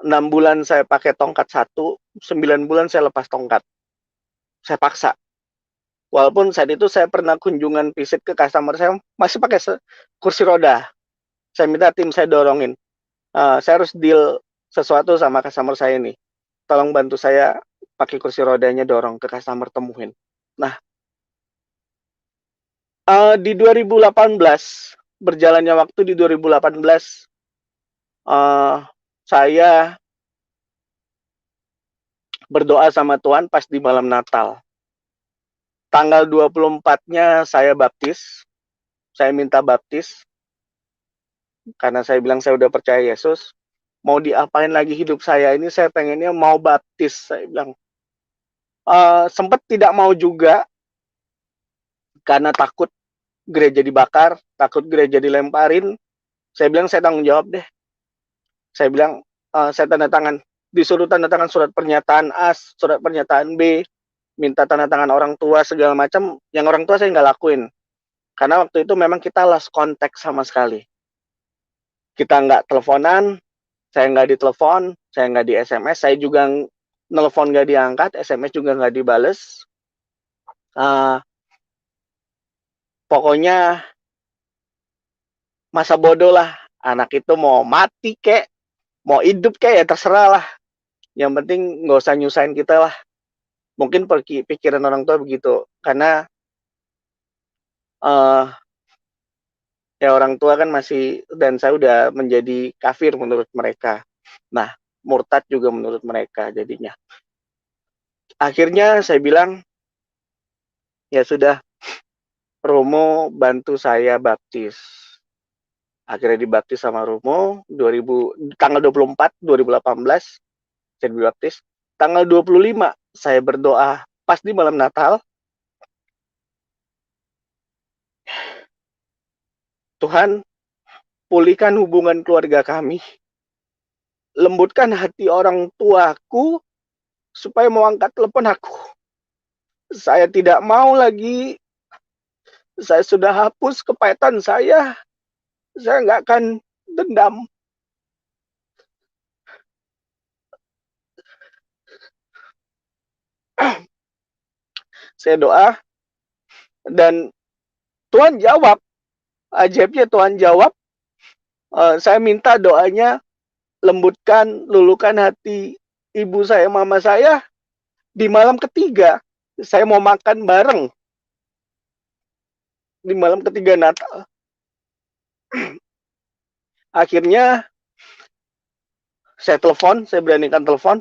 6 bulan saya pakai tongkat 1, 9 bulan saya lepas tongkat. Saya paksa. Walaupun saat itu saya pernah kunjungan visit ke customer saya masih pakai kursi roda. Saya minta tim saya dorongin. Saya harus deal sesuatu sama customer saya nih. Tolong bantu saya pakai kursi rodanya dorong ke customer, temuin. Nah, di 2018, berjalannya waktu di 2018, saya berdoa sama Tuhan pas di malam Natal. Tanggal 24-nya saya baptis. Saya minta baptis. Karena saya bilang saya udah percaya Yesus. Mau diapain lagi hidup saya ini, saya pengennya mau baptis, saya bilang. Sempat tidak mau juga karena takut gereja dibakar, takut gereja dilemparin. Saya bilang saya tanggung jawab deh. Saya bilang saya tanda tangan, disuruh tanda tangan surat pernyataan A, surat pernyataan B, minta tanda tangan orang tua segala macam. Yang orang tua saya nggak lakuin, karena waktu itu memang kita lost contact sama sekali. Kita nggak teleponan, saya nggak ditelepon, saya nggak di SMS, saya juga nelfon nggak diangkat, SMS juga nggak dibales. Pokoknya masa bodoh lah. Anak itu mau mati kek, mau hidup kek ya terserah lah. Yang penting nggak usah nyusahin kita lah. Mungkin pikiran orang tua begitu. Karena ya orang tua kan masih, dan saya udah menjadi kafir menurut mereka. Nah, murtad juga menurut mereka jadinya. Akhirnya saya bilang, ya sudah, Romo bantu saya baptis. Akhirnya dibaptis sama Romo tanggal 24 2018 saya dibaptis. Tanggal 25 saya berdoa pas di malam Natal. Tuhan, pulihkan hubungan keluarga kami. Lembutkan hati orang tuaku supaya mau angkat telepon aku. Saya tidak mau lagi. Saya sudah hapus kepahitan saya. Saya nggak akan dendam. Saya doa dan Tuhan jawab. Ajaibnya Tuhan jawab. Saya minta doanya, lembutkan, lulukan hati ibu saya, mama saya. Di malam ketiga, saya mau makan bareng. Di malam ketiga Natal. Akhirnya saya telepon, saya beranikan telepon.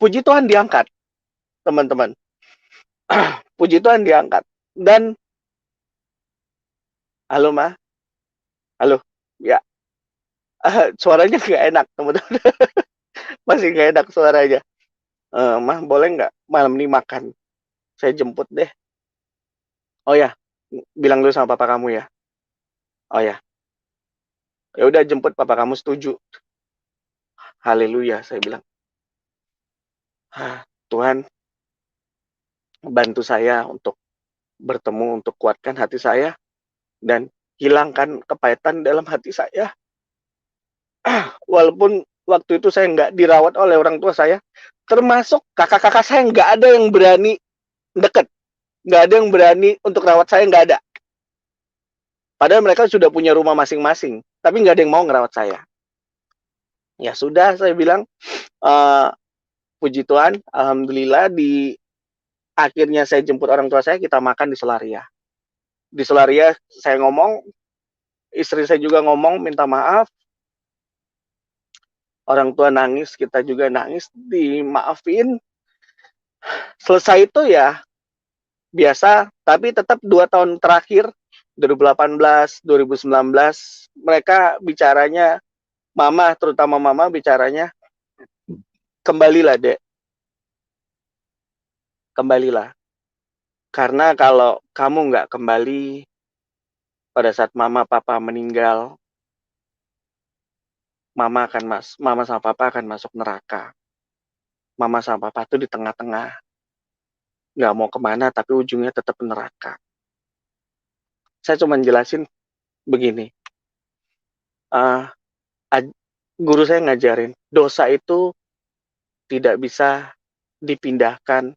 Puji Tuhan diangkat, teman-teman. Puji Tuhan diangkat. Dan, halo Ma, halo, ya, suaranya nggak enak, teman-teman. Masih nggak enak suaranya. Mah, boleh nggak malam ini makan? Saya jemput deh. Oh ya, bilang dulu sama papa kamu ya. Oh ya, ya udah jemput, papa kamu setuju. Haleluya, saya bilang. Tuhan, bantu saya untuk bertemu, untuk kuatkan hati saya, dan hilangkan kepahitan dalam hati saya. Walaupun waktu itu saya nggak dirawat oleh orang tua saya, termasuk kakak-kakak saya nggak ada yang berani deket, nggak ada yang berani untuk rawat saya, nggak ada. Padahal mereka sudah punya rumah masing-masing, tapi nggak ada yang mau ngerawat saya. Ya sudah, saya bilang, puji Tuhan, alhamdulillah di akhirnya saya jemput orang tua saya, kita makan di Solaria. Di Solaria saya ngomong, istri saya juga ngomong, minta maaf. Orang tua nangis, kita juga nangis, dimaafin. Selesai itu ya biasa, tapi tetap 2 tahun terakhir, 2018, 2019, mereka bicaranya, mama, terutama mama bicaranya, kembalilah dek, kembalilah. Karena kalau kamu nggak kembali, pada saat mama papa meninggal, mama sama papa akan masuk neraka. Mama sama papa tuh di tengah-tengah, nggak mau kemana, tapi ujungnya tetap neraka. Saya cuma jelasin begini, guru saya ngajarin, dosa itu tidak bisa dipindahkan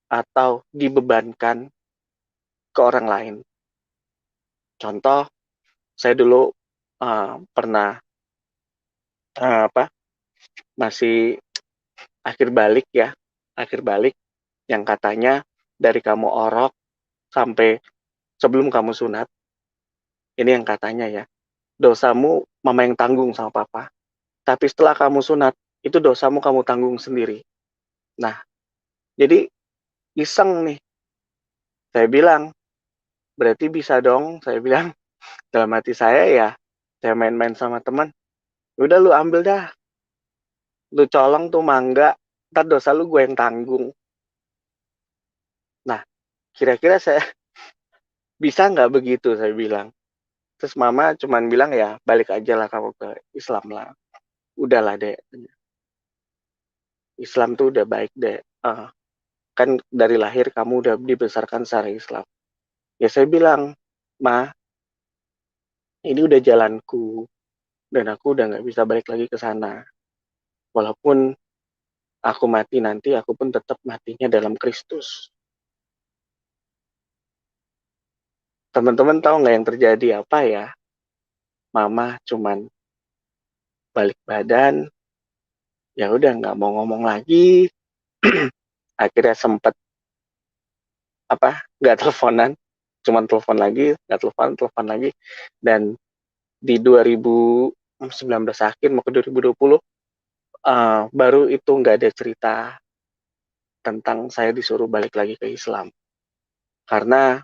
atau dibebankan ke orang lain. Contoh, saya dulu pernah masih akhir balik yang katanya dari kamu orok sampai sebelum kamu sunat, ini yang katanya ya, dosamu mama yang tanggung sama papa, tapi setelah kamu sunat, itu dosamu kamu tanggung sendiri. Nah, jadi iseng nih, saya bilang, berarti bisa dong, saya bilang, dalam hati saya ya, saya main-main sama teman, udah lu ambil dah, lu colong tuh mangga, ntar dosa lu gue yang tanggung. kira-kira saya bisa nggak begitu, saya bilang. Terus mama cuman bilang, ya balik aja lah kamu ke Islam lah. Udahlah dek, Islam tuh udah baik dek. Kan dari lahir kamu udah dibesarkan secara Islam. Ya saya bilang, ma, ini udah jalanku. Dan aku udah nggak bisa balik lagi ke sana. Walaupun aku mati nanti, aku pun tetap matinya dalam Kristus. Teman-teman tahu nggak yang terjadi apa ya? Mama cuman balik badan, ya udah nggak mau ngomong lagi. Akhirnya sempet nggak teleponan, cuman telepon lagi, nggak telepon lagi. Dan di 2019 akhir mau ke 2020 baru itu nggak ada cerita tentang saya disuruh balik lagi ke Islam. Karena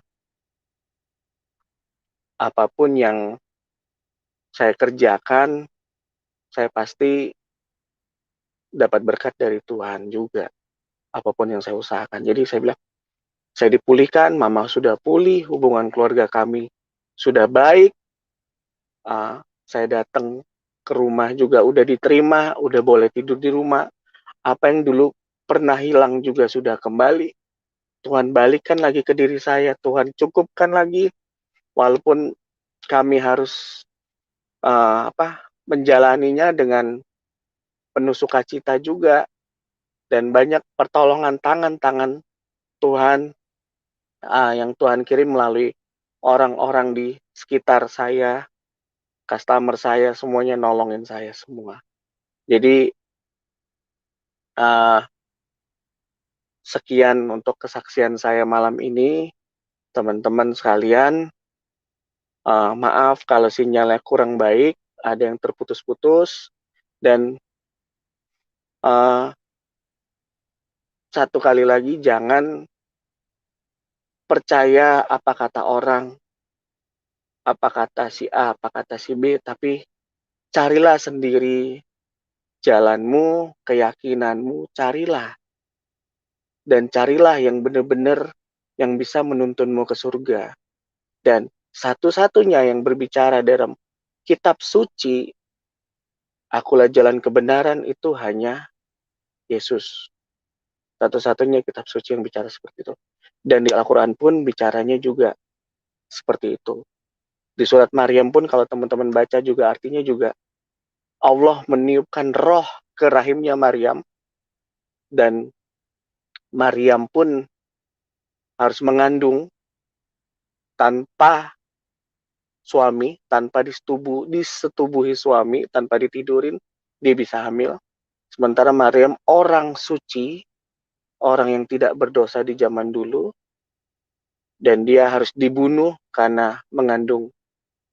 apapun yang saya kerjakan, saya pasti dapat berkat dari Tuhan juga. Apapun yang saya usahakan. Jadi saya bilang, saya dipulihkan, mama sudah pulih, hubungan keluarga kami sudah baik. Saya datang ke rumah juga udah diterima, udah boleh tidur di rumah. Apa yang dulu pernah hilang juga sudah kembali. Tuhan balikkan lagi ke diri saya, Tuhan cukupkan lagi. Walaupun kami harus menjalaninya dengan penuh sukacita juga, dan banyak pertolongan tangan Tuhan yang Tuhan kirim melalui orang-orang di sekitar saya, customer saya, semuanya nolongin saya semua. Jadi sekian untuk kesaksian saya malam ini, teman-teman sekalian. Maaf kalau sinyalnya kurang baik, ada yang terputus-putus, dan satu kali lagi jangan percaya apa kata orang, apa kata si A, apa kata si B, tapi carilah sendiri jalanmu, keyakinanmu, carilah. Dan carilah yang benar-benar yang bisa menuntunmu ke surga. Dan satu-satunya yang berbicara dalam kitab suci, akulah jalan kebenaran, itu hanya Yesus. Satu-satunya kitab suci yang bicara seperti itu. Dan di Al-Quran pun bicaranya juga seperti itu. Di surat Maryam pun kalau teman-teman baca juga artinya juga Allah meniupkan roh ke rahimnya Maryam, dan Maryam pun harus mengandung tanpa suami, tanpa disetubuhi suami, tanpa ditidurin, dia bisa hamil. Sementara Maryam orang suci, orang yang tidak berdosa di zaman dulu, dan dia harus dibunuh karena mengandung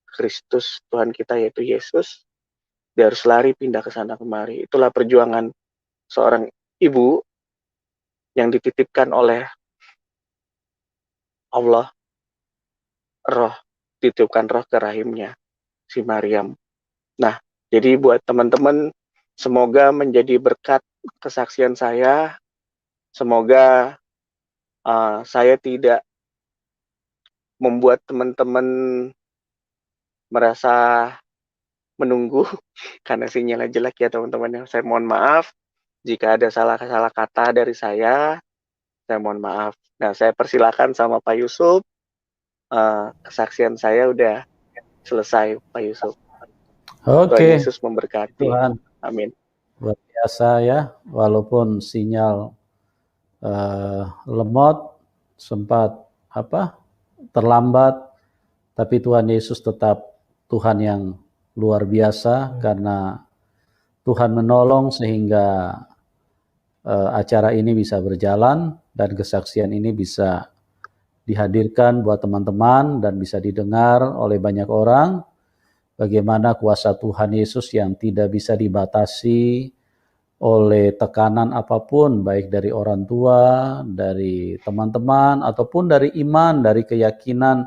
Kristus Tuhan kita yaitu Yesus. Dia harus lari pindah ke sana kemari. Itulah perjuangan seorang ibu yang dititipkan oleh Allah, dititipkan roh ke rahimnya si Maryam. Nah, jadi buat teman-teman, semoga menjadi berkat kesaksian saya. Semoga saya tidak membuat teman-teman merasa menunggu karena sinyalnya jelek ya teman-teman. Saya mohon maaf jika ada salah kata dari saya mohon maaf. Nah, saya persilakan sama Pak Yusuf. Kesaksian saya udah selesai, Pak Yusuf. Tuhan Oke, Yesus memberkati. Tuhan. Amin. Luar biasa ya, walaupun sinyal lemot, sempat terlambat, tapi Tuhan Yesus tetap Tuhan yang luar biasa karena Tuhan menolong sehingga acara ini bisa berjalan dan kesaksian ini bisa dihadirkan buat teman-teman dan bisa didengar oleh banyak orang. Bagaimana kuasa Tuhan Yesus yang tidak bisa dibatasi oleh tekanan apapun, baik dari orang tua, dari teman-teman, ataupun dari iman, dari keyakinan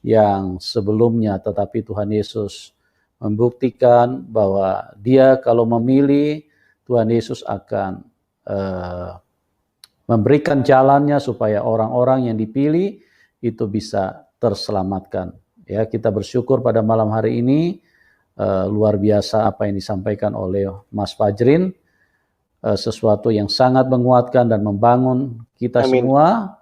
yang sebelumnya. Tetapi Tuhan Yesus membuktikan bahwa Dia kalau memilih, Tuhan Yesus akan memberikan jalannya supaya orang-orang yang dipilih itu bisa terselamatkan. Ya, kita bersyukur pada malam hari ini luar biasa apa yang disampaikan oleh Mas Fajrin, sesuatu yang sangat menguatkan dan membangun kita Amin. semua,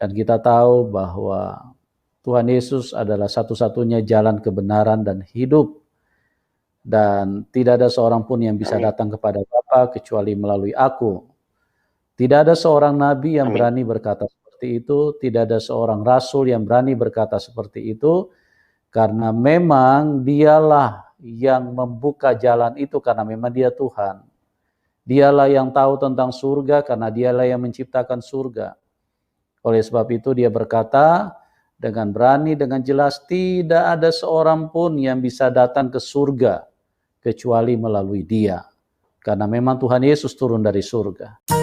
dan kita tahu bahwa Tuhan Yesus adalah satu-satunya jalan kebenaran dan hidup, dan tidak ada seorang pun yang bisa Amin. datang kepada Bapa kecuali melalui aku. Tidak ada seorang nabi yang Amin. berani berkata seperti itu, tidak ada seorang rasul yang berani berkata seperti itu, karena memang dialah yang membuka jalan itu, karena memang dia Tuhan. Dialah yang tahu tentang surga, karena dialah yang menciptakan surga. Oleh sebab itu dia berkata dengan berani, dengan jelas, tidak ada seorang pun yang bisa datang ke surga kecuali melalui dia. Karena memang Tuhan Yesus turun dari surga.